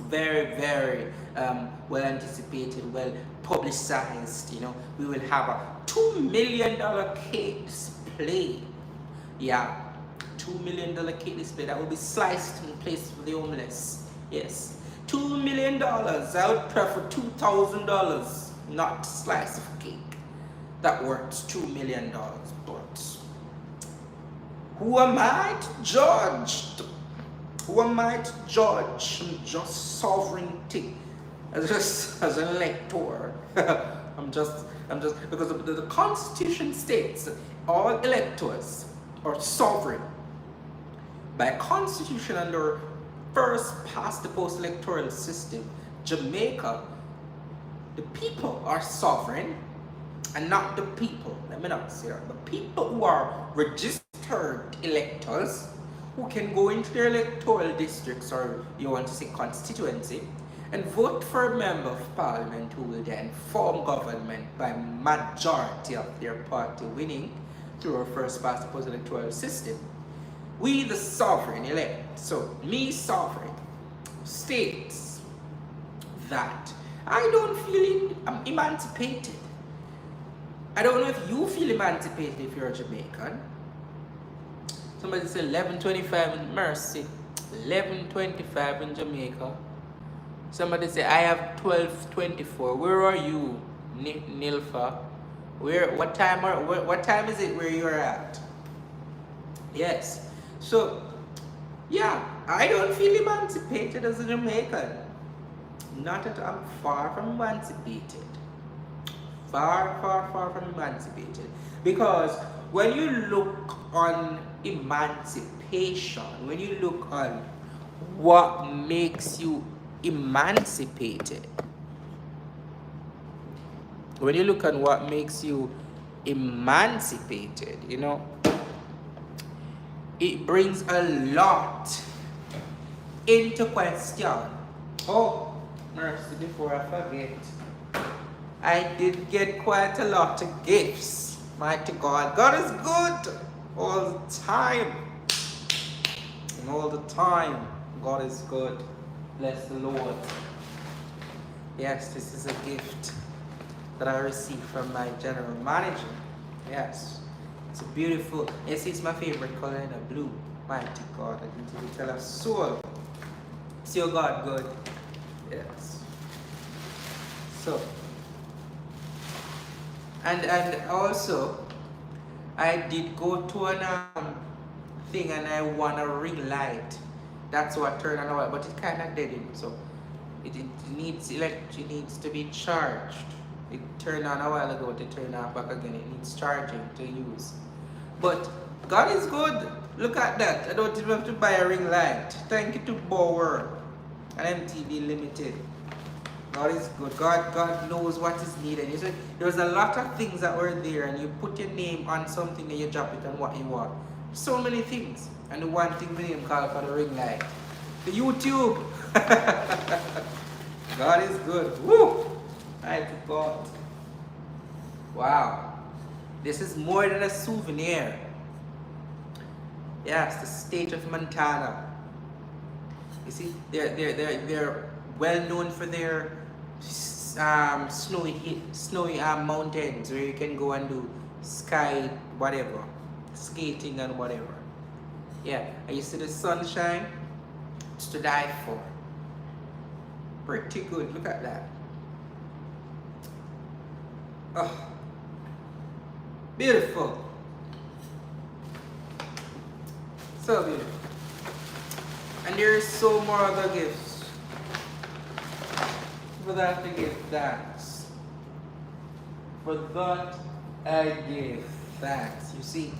Very, very well anticipated, well publicized. You know, we will have a $2 million cake display. Yeah, $2 million cake display that will be sliced in place for the homeless. Yes, $2 million. I would prefer $2,000, not slice of cake that worth $2 million. But who am I to judge? Who am I to judge just sovereignty as an elector? I'm just because the Constitution states that all electors are sovereign. By Constitution, under first past the post electoral system, Jamaica, the people are sovereign, and not the people. Let me not say that. The people who are registered electors, who can go into their electoral districts, or you want to say constituency, and vote for a member of parliament who will then form government by majority of their party winning through our first past the post electoral system. We, the sovereign elect, so me, sovereign, states that I don't feel emancipated. I don't know if you feel emancipated if you're a Jamaican. Somebody said 11:25 in Mercy, 11:25 in Jamaica. Somebody say I have 12:24. Where are you, Nilfa? What time is it where you're at? Yes. So yeah, I don't feel emancipated as a Jamaican. Not at all. I'm far from emancipated. Far from emancipated. Because when you look on emancipation, when you look on what makes you emancipated, when you look on what makes you emancipated, you know, it brings a lot into question. Oh, mercy, before I forget, I did get quite a lot of gifts. Mighty God. God is good all the time. And all the time, God is good. Bless the Lord. Yes, this is a gift that I received from my general manager. Yes. It's a beautiful, yes, it's my favorite color in a blue. Mighty God, I need to tell us soul. See your God good. Yes. So, and also, I did go to an thing and I want a ring light. That's what turned on oil, but it kind of dead in. So it needs it needs to be charged. It turned on a while ago to turn off back again. It needs charging to use. But God is good. Look at that. I don't even have to buy a ring light. Thank you to Bauer and MTV Limited. God is good. God knows what is needed. You see, there's a lot of things that were there, and you put your name on something and you drop it on what you want. So many things. And the one thing William called for the ring light. The YouTube. God is good. Woo! Mighty God. Wow. This is more than a souvenir. Yes, the state of Montana. You see, they're well known for their snowy mountains where you can go and do sky whatever, skating and whatever. Yeah, and you see the sunshine. It's to die for. Pretty good. Look at that. Oh, beautiful. So beautiful. And there is so more other gifts. For that I give thanks. For that I give thanks. You see,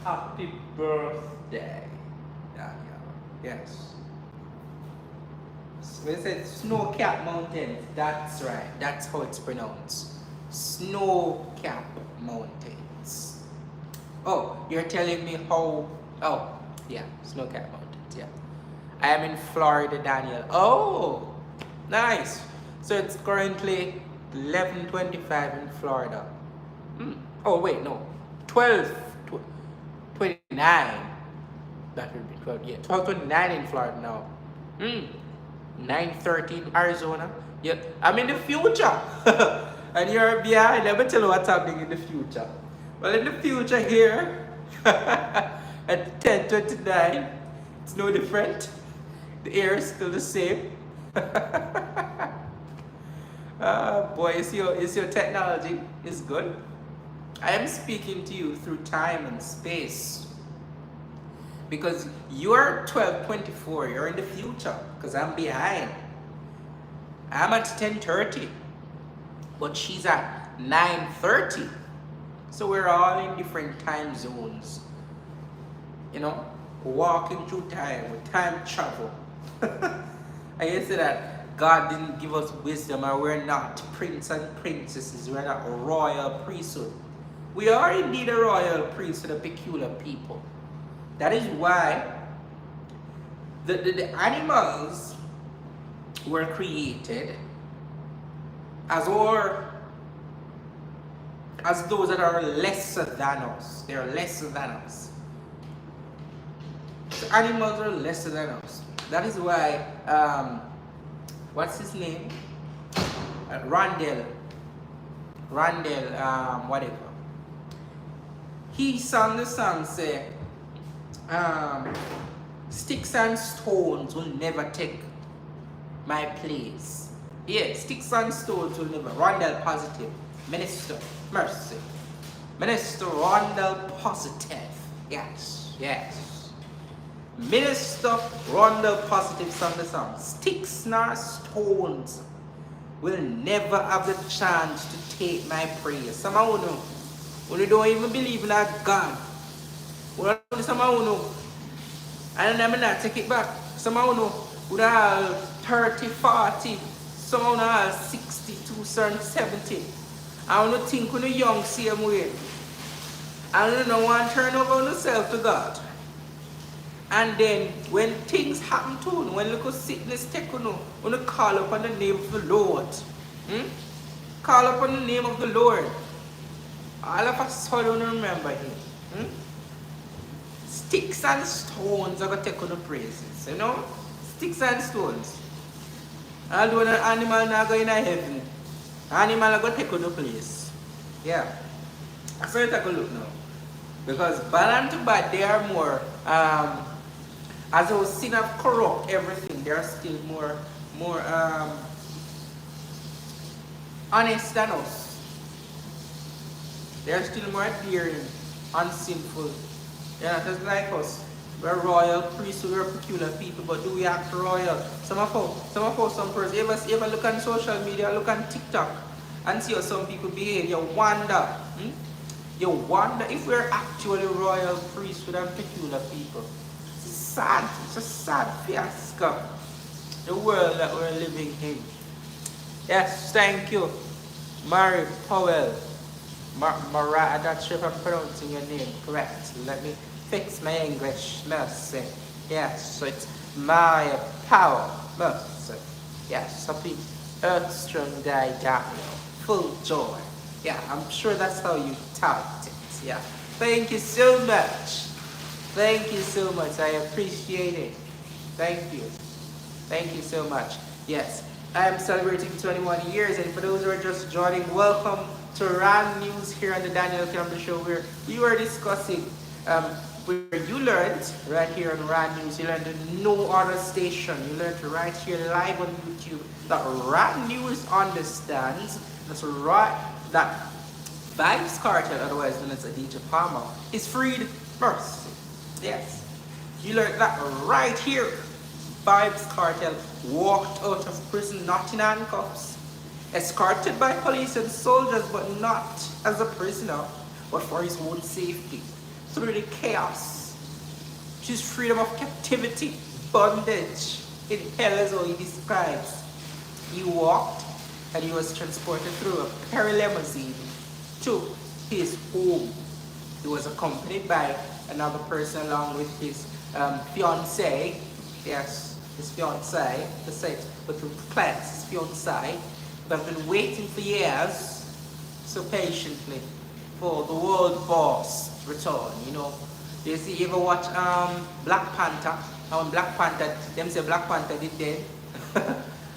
happy birthday, Daniel. Yes. When it said Snow Cap Mountains, that's right. That's how it's pronounced. Snow Cap Mountains. Oh, you're telling me how... Oh, yeah, Snow Cap Mountains, yeah. I am in Florida, Daniel. Oh, nice. So it's currently 11:25 in Florida. Oh, wait, no. 12:29. That would be 12, yeah. 12:29 in Florida now. 9:30 in Arizona. Yeah, I'm in the future. And you're behind. Let me tell you what's happening in the future. Well, in the future here, at 10:29, it's no different. The air is still the same. Boy, is your technology is good. I am speaking to you through time and space. Because you're 12:24, you're in the future, because I'm behind. I'm at 10:30, but she's at 9:30. So we're all in different time zones. You know, walking through time with time travel. I used to say that God didn't give us wisdom, and we're not prince and princesses, we're not a royal priesthood. We are indeed a royal priesthood, a peculiar people. That is why the animals were created as those that are lesser than us. They are lesser than us. The animals are lesser than us. That is why, what's his name? Randall, whatever. He sang the song say, sticks and stones will never take my place. Yeah, sticks and stones will never. Rondell Positive, Minister Mercy, Minister Rondell Positive. Yes, yes. Minister Rondell Positive sang the song. Sticks nor stones will never have the chance to take my praise. Some of you know, when you don't even believe in a God. Some of you know, and I'm not take it back. Some of you know, would have 30, 40, some of you have 62, 70. I don't think when you're young, same way. And you don't want to turn over yourself to God. And then when things happen to you, when little sickness take you, when you call upon the name of the Lord. Call upon the name of the Lord. All of us sudden remember him. Sticks and stones are going to take on the praises, you know? Sticks and stones. Although an animal not going to heaven, animal are going to take on the place. Yeah. So you take a look now. Because bad and bad, they are more, as I was sin of corrupt everything, they are still more honest than us. They are still more daring, unsinful. They're not just like us. We're royal priests, we're peculiar people, but do we act royal? Some person, you ever look on social media, look on TikTok, and see how some people behave, you wonder. You wonder if we're actually royal priesthood and peculiar people. It's a sad fiasco. The world that we're living in. Yes, thank you. Mary Powell. Mariah, I'm not sure if I'm pronouncing your name correct. Let me fix my English. Mercy. Yes, so it's Maya Powell. Mercy. Yes, happy Earthstrong Day Daniel. Full joy. Yeah, I'm sure that's how you typed it. Yeah. Thank you so much. Thank you so much. I appreciate it. Thank you. Thank you so much. Yes, I am celebrating 21 years, and for those who are just joining, welcome to RAN News here on the Daniel Campbell Show, where you are discussing, where you learned right here on RAN News. You learned no other station. You learned right here live on YouTube that RAN News understands. That's right. That Vibes Cartel, otherwise known as Aditya Palmer, is freed first. Yes. You learned that right here. Vibes Cartel walked out of prison not in handcuffs, escorted by police and soldiers, but not as a prisoner, but for his own safety. Through the chaos, which is freedom of captivity, bondage, in hell as how he describes. He walked and he was transported through a peri-limousine to his home. He was accompanied by another person along with his fiancée. Yes, his fiancée, the set with the plants, his fiancée, who have been waiting for years, so patiently, for the world boss return. You know, you ever watch Black Panther? And when Black Panther, them say Black Panther did dead,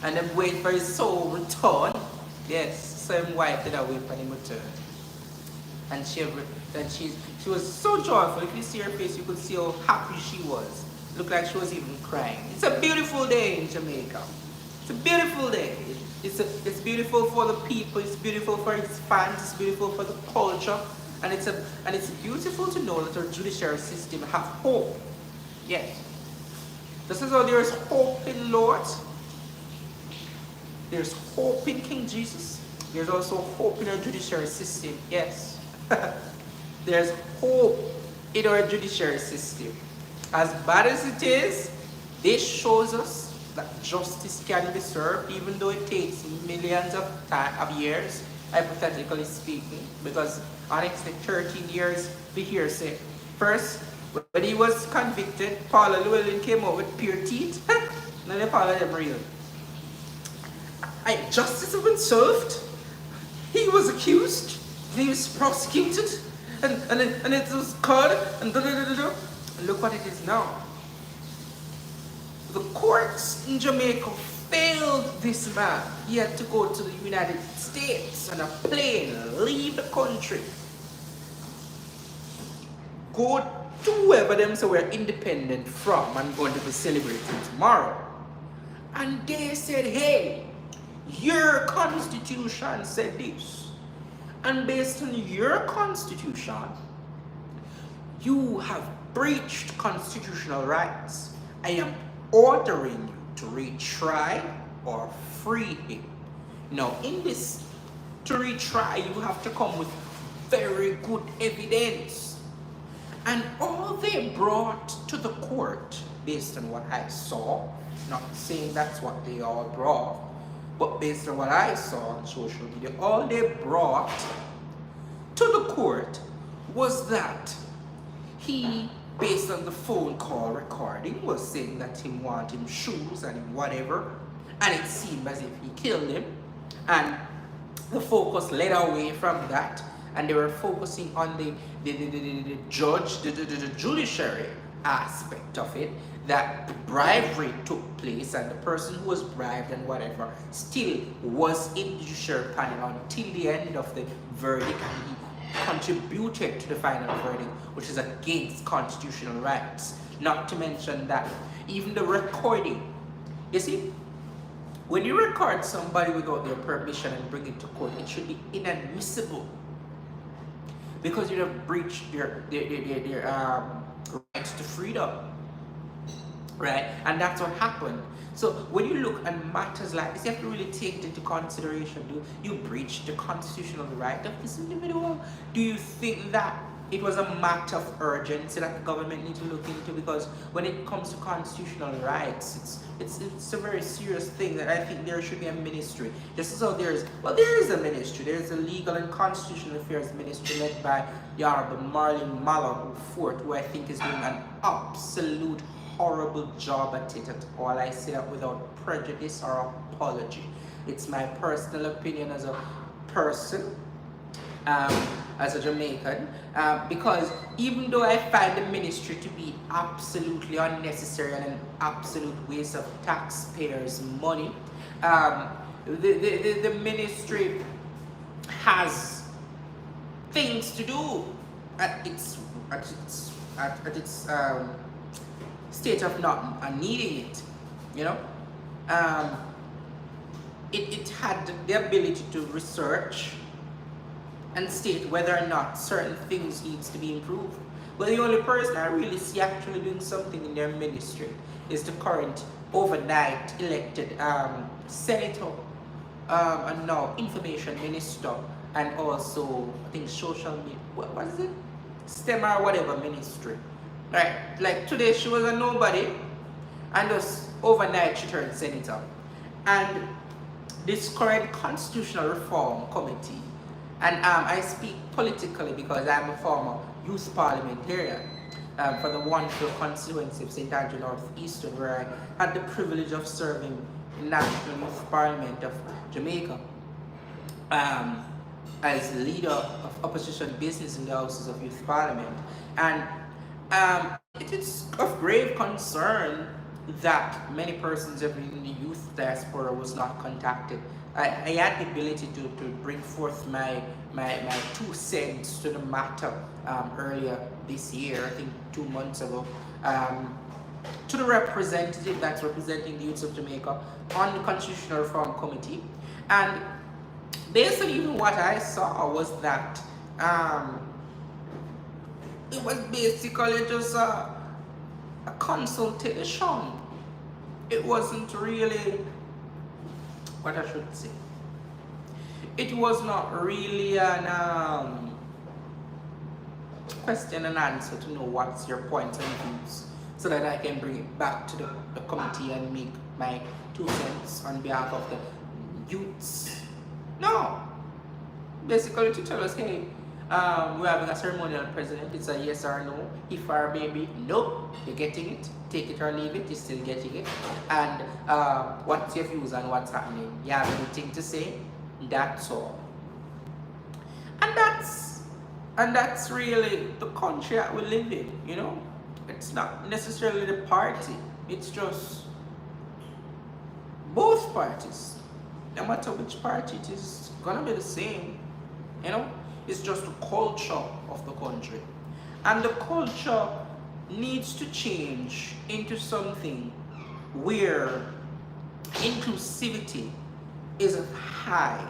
and them wait for his soul return. Yes, same wife did away for him return. And she was so joyful. If you see her face, you could see how happy she was. Looked like she was even crying. It's a beautiful day in Jamaica. It's a beautiful day. It's beautiful for the people. It's beautiful for its fans. It's beautiful for the culture, and it's beautiful to know that our judiciary system have hope. Yes. This is how there is hope in Lord. There's hope in King Jesus. There's also hope in our judiciary system. Yes. There's hope in our judiciary system. As bad as it is, this shows us that justice can be served, even though it takes millions of years, hypothetically speaking, because honestly, 13 years, we hear say, first, when he was convicted, Paula Llewellyn came out with pure teeth. None of Paula them real. Justice has been served. He was accused. He was prosecuted. And it was caught. And look what it is now. The courts in Jamaica failed this man. He had to go to the United States on a plane, leave the country, go to whoever them say we're independent from and going to be celebrating tomorrow. And they said, hey, your constitution said this. And based on your constitution, you have breached constitutional rights. I am ordering you to retry or free him. Now, in this, to retry, you have to come with very good evidence. And all they brought to the court, based on what I saw, not saying that's what they all brought, but based on what I saw on social media, all they brought to the court was that he, based on the phone call recording, was saying that he wanted him shoes and whatever, and it seemed as if he killed him, and the focus led away from that, and they were focusing on the judge, the judiciary, aspect of it, that bribery took place and the person who was bribed and whatever still was in the judicial panel until the end of the verdict, and he contributed to the final verdict, which is against constitutional rights. Not to mention that even the recording, you see, when you record somebody without their permission and bring it to court, it should be inadmissible, because you have breached their rights to freedom, right? And that's what happened. So when you look at matters like this, you have to really take it into consideration. Do you breach the constitutional right of this individual? Do you think that it was a matter of urgency that the government needs to look into? Because when it comes to constitutional rights, it's a very serious thing that I think there should be a ministry. Just as though there is a ministry. There is a legal and constitutional affairs ministry led by the Honorable Marlene Mallow Fort, who I think is doing an absolute horrible job at it at all. I say that without prejudice or apology. It's my personal opinion as a person, as a Jamaican, because even though I find the ministry to be absolutely unnecessary and an absolute waste of taxpayers' money, the ministry has things to do at its state of not needing it, you know. It had the ability to research and state whether or not certain things needs to be improved. But the only person I really see actually doing something in their ministry is the current overnight elected senator and now information minister, and also I think social media, what is it? STEM or whatever ministry. Right? Like today she was a nobody, and just overnight she turned senator. And this current constitutional reform committee, and I speak politically because I'm a former youth parliamentarian for the wonderful constituency of St. Andrew North Eastern, where I had the privilege of serving in National Youth Parliament of Jamaica as leader of opposition business in the Houses of Youth Parliament. And it is of grave concern that many persons in the youth diaspora was not contacted. I had the ability to bring forth my 2 cents to the matter earlier this year, I think 2 months ago, to the representative that's representing the youths of Jamaica on the Constitutional Reform Committee. And based on even what I saw was that it was basically just a consultation. It wasn't really, what I should say, it was not really an question and answer to know what's your points and views, so that I can bring it back to the committee and make my 2 cents on behalf of the youths. No, basically to tell us, hey, we're having a ceremonial president. It's a yes or no. If or maybe no, you're getting it. Take it or leave it. You're still getting it. And what's your views on what's happening? You have anything to say? That's all. And that's really the country that we live in. You know, it's not necessarily the party. It's just both parties. No matter which party, it is gonna be the same. You know. It's just the culture of the country. And the culture needs to change into something where inclusivity is a high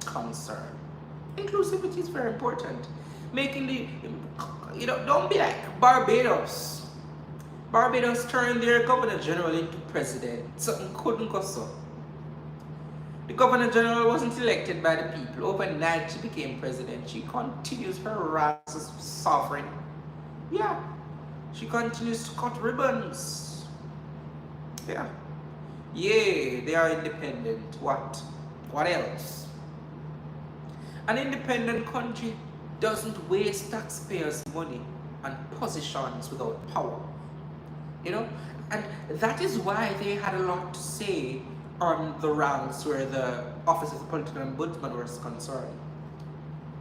concern. Inclusivity is very important. Making don't be like Barbados. Barbados turned their governor general into president. Something couldn't go so. The Governor General wasn't elected by the people. Overnight, she became president. She continues her rise as sovereign. Yeah. She continues to cut ribbons. Yeah. Yeah, they are independent. What? What else? An independent country doesn't waste taxpayers' money on positions without power. You know? And that is why they had a lot to say on the ranks where the Office of the Political Ombudsman was concerned.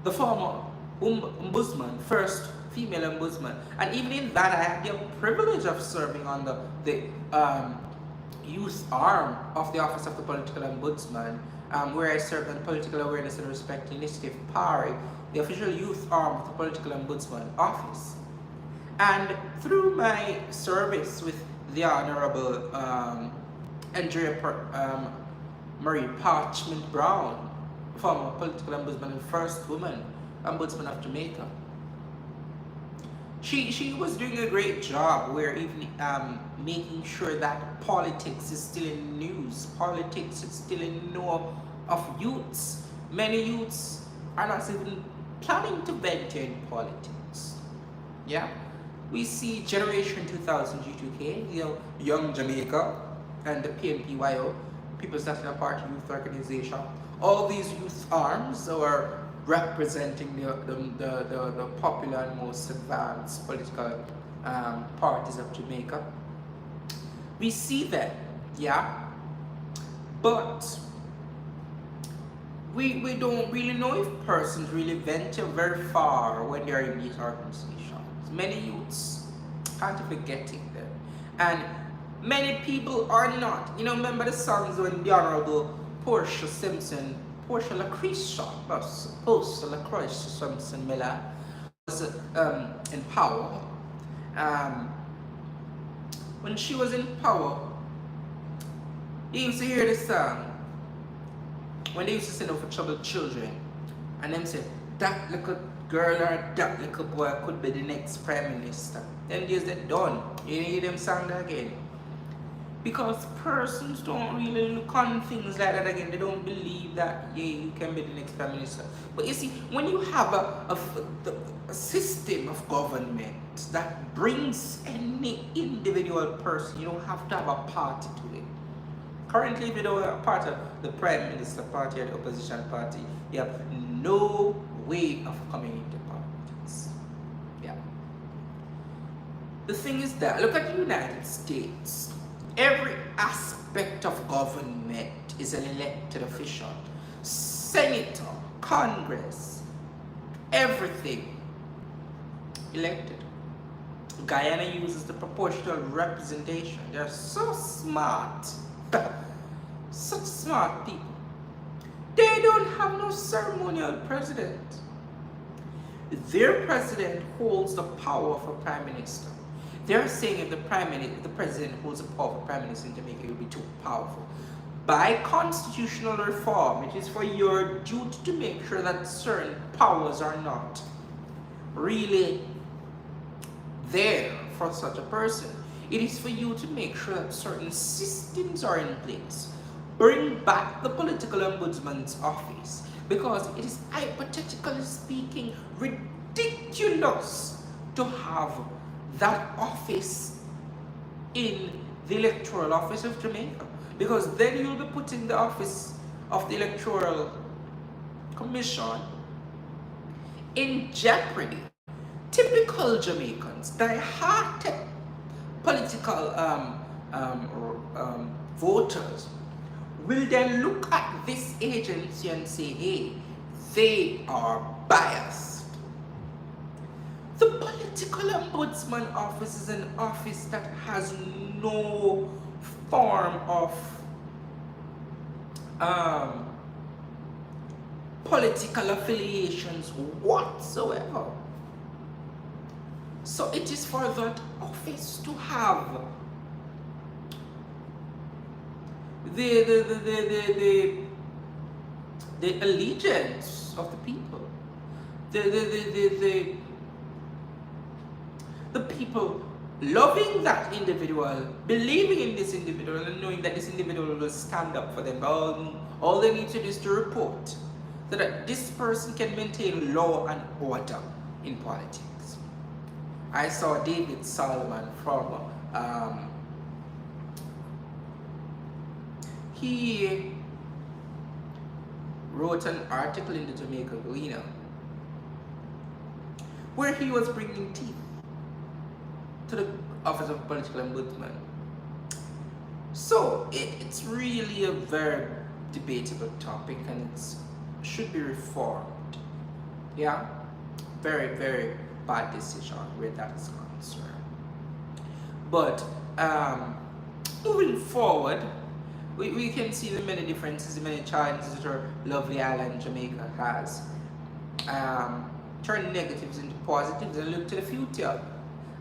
The former ombudsman, first female ombudsman. And even in that, I had the privilege of serving on the youth arm of the Office of the Political Ombudsman, where I served on the Political Awareness and Respect Initiative, PARI, the official youth arm of the Political Ombudsman Office. And through my service with the Honorable Andrea Marie Parchment Brown, former political ombudsman and first woman ombudsman of Jamaica, she was doing a great job. Where even making sure that politics is still in news, politics is still in know of youths. Many youths are not even planning to venture in politics. Yeah, we see Generation 2000 G2K, Young Jamaica, and the PNPYO, People's National Party Youth Organization. All these youth arms are representing the popular and most advanced political parties of Jamaica. We see them, yeah, but we don't really know if persons really venture very far when they're in these organizations. Many youths can't even getting them, and many people are not. Remember the songs when the Honorable Portia LaCroix Simpson Miller was in power. When she was in power, you used to hear this song when they used to send out for troubled children, and them say that little girl or that little boy could be the next prime minister. Then days they're done. You hear them song again. Because persons don't really look on things like that again. They don't believe that, yeah, you can be the next prime minister. But you see, when you have a system of government that brings any individual person, you don't have to have a party to it. Currently, if you don't have a part of the prime minister party or the opposition party, you have no way of coming into politics. Yeah. The thing is that, look at the United States. Every aspect of government is an elected official. Senator, Congress, everything elected. Guyana uses the proportional representation. They're so smart. Such smart people. They don't have no ceremonial president. Their president holds the power of a prime minister. They're saying if the president holds the power of a prime minister in Jamaica, it will be too powerful. By constitutional reform, it is for your duty to make sure that certain powers are not really there for such a person. It is for you to make sure that certain systems are in place. Bring back the political ombudsman's office, because it is, hypothetically speaking, ridiculous to have that office in the electoral office of Jamaica, because then you'll be putting the office of the electoral commission in jeopardy. Typical Jamaicans, die-hearted political voters, will then look at this agency and say, hey, they are biased. The political ombudsman office is an office that has no form of political affiliations whatsoever. So it is for that office to have the allegiance of the people, the people loving that individual, believing in this individual, and knowing that this individual will stand up for them. All they need to do is to report, so that this person can maintain law and order in politics. I saw David Solomon from he wrote an article in the Jamaica Gleaner where he was bringing teeth to the Office of Political Ombudsman. So it's really a very debatable topic, and it should be reformed. Yeah, very, very bad decision where that is concerned. But moving forward, we can see the many differences, the many challenges that our lovely island Jamaica has. Turn negatives into positives and look to the future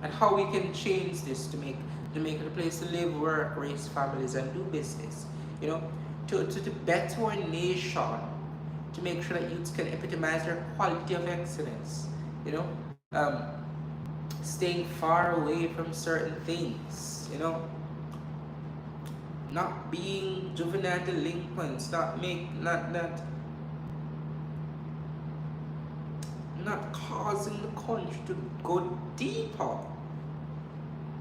and how we can change this to make Jamaica a place to live, work, raise families, and do business. You know, to better our nation, to make sure that youths can epitomize their quality of excellence. You know, staying far away from certain things. You know, not being juvenile delinquents, not causing the country to go deeper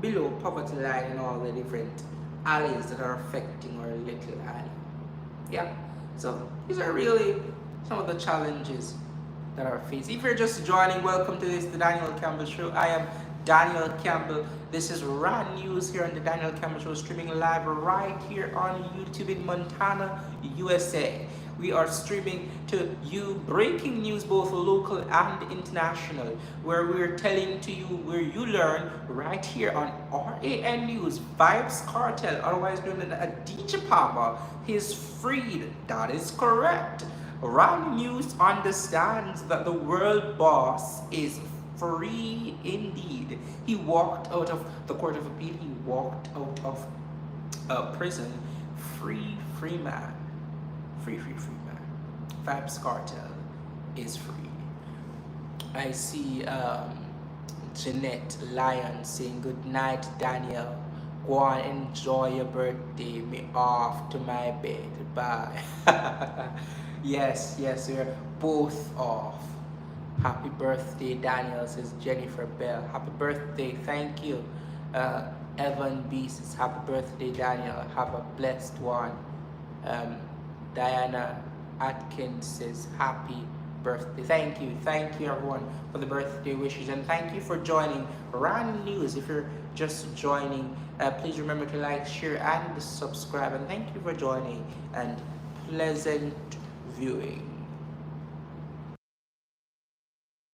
below poverty line and all the different alleys that are affecting our little island. Yeah. So these are really some of the challenges that are faced. If you're just joining, welcome to the Daniel Campbell Show. I am Daniel Campbell. This is RAN News here on the Daniel Campbell Show, streaming live right here on YouTube in Montana, USA. We are streaming to you breaking news, both local and international, where we're telling to you, where you learn right here on RAN News. Vibes Cartel, otherwise known as DJ Papa, is freed. That is correct. RAN News understands that the world boss is free indeed. He walked out of the Court of Appeal. He walked out of prison. Free man. Free man. Vibes Cartel is free. I see Jeanette Lyon saying good night, Daniel. Go on, enjoy your birthday. Me off to my bed. Bye. Yes, we're both off. Happy birthday, Daniel, says Jennifer Bell. Happy birthday, thank you. Evan B says happy birthday, Daniel. Have a blessed one. Diana Atkins says happy birthday. Thank you everyone for the birthday wishes, and thank you for joining RAN News. If you're just joining, please remember to like, share, and subscribe, and thank you for joining, and pleasant viewing.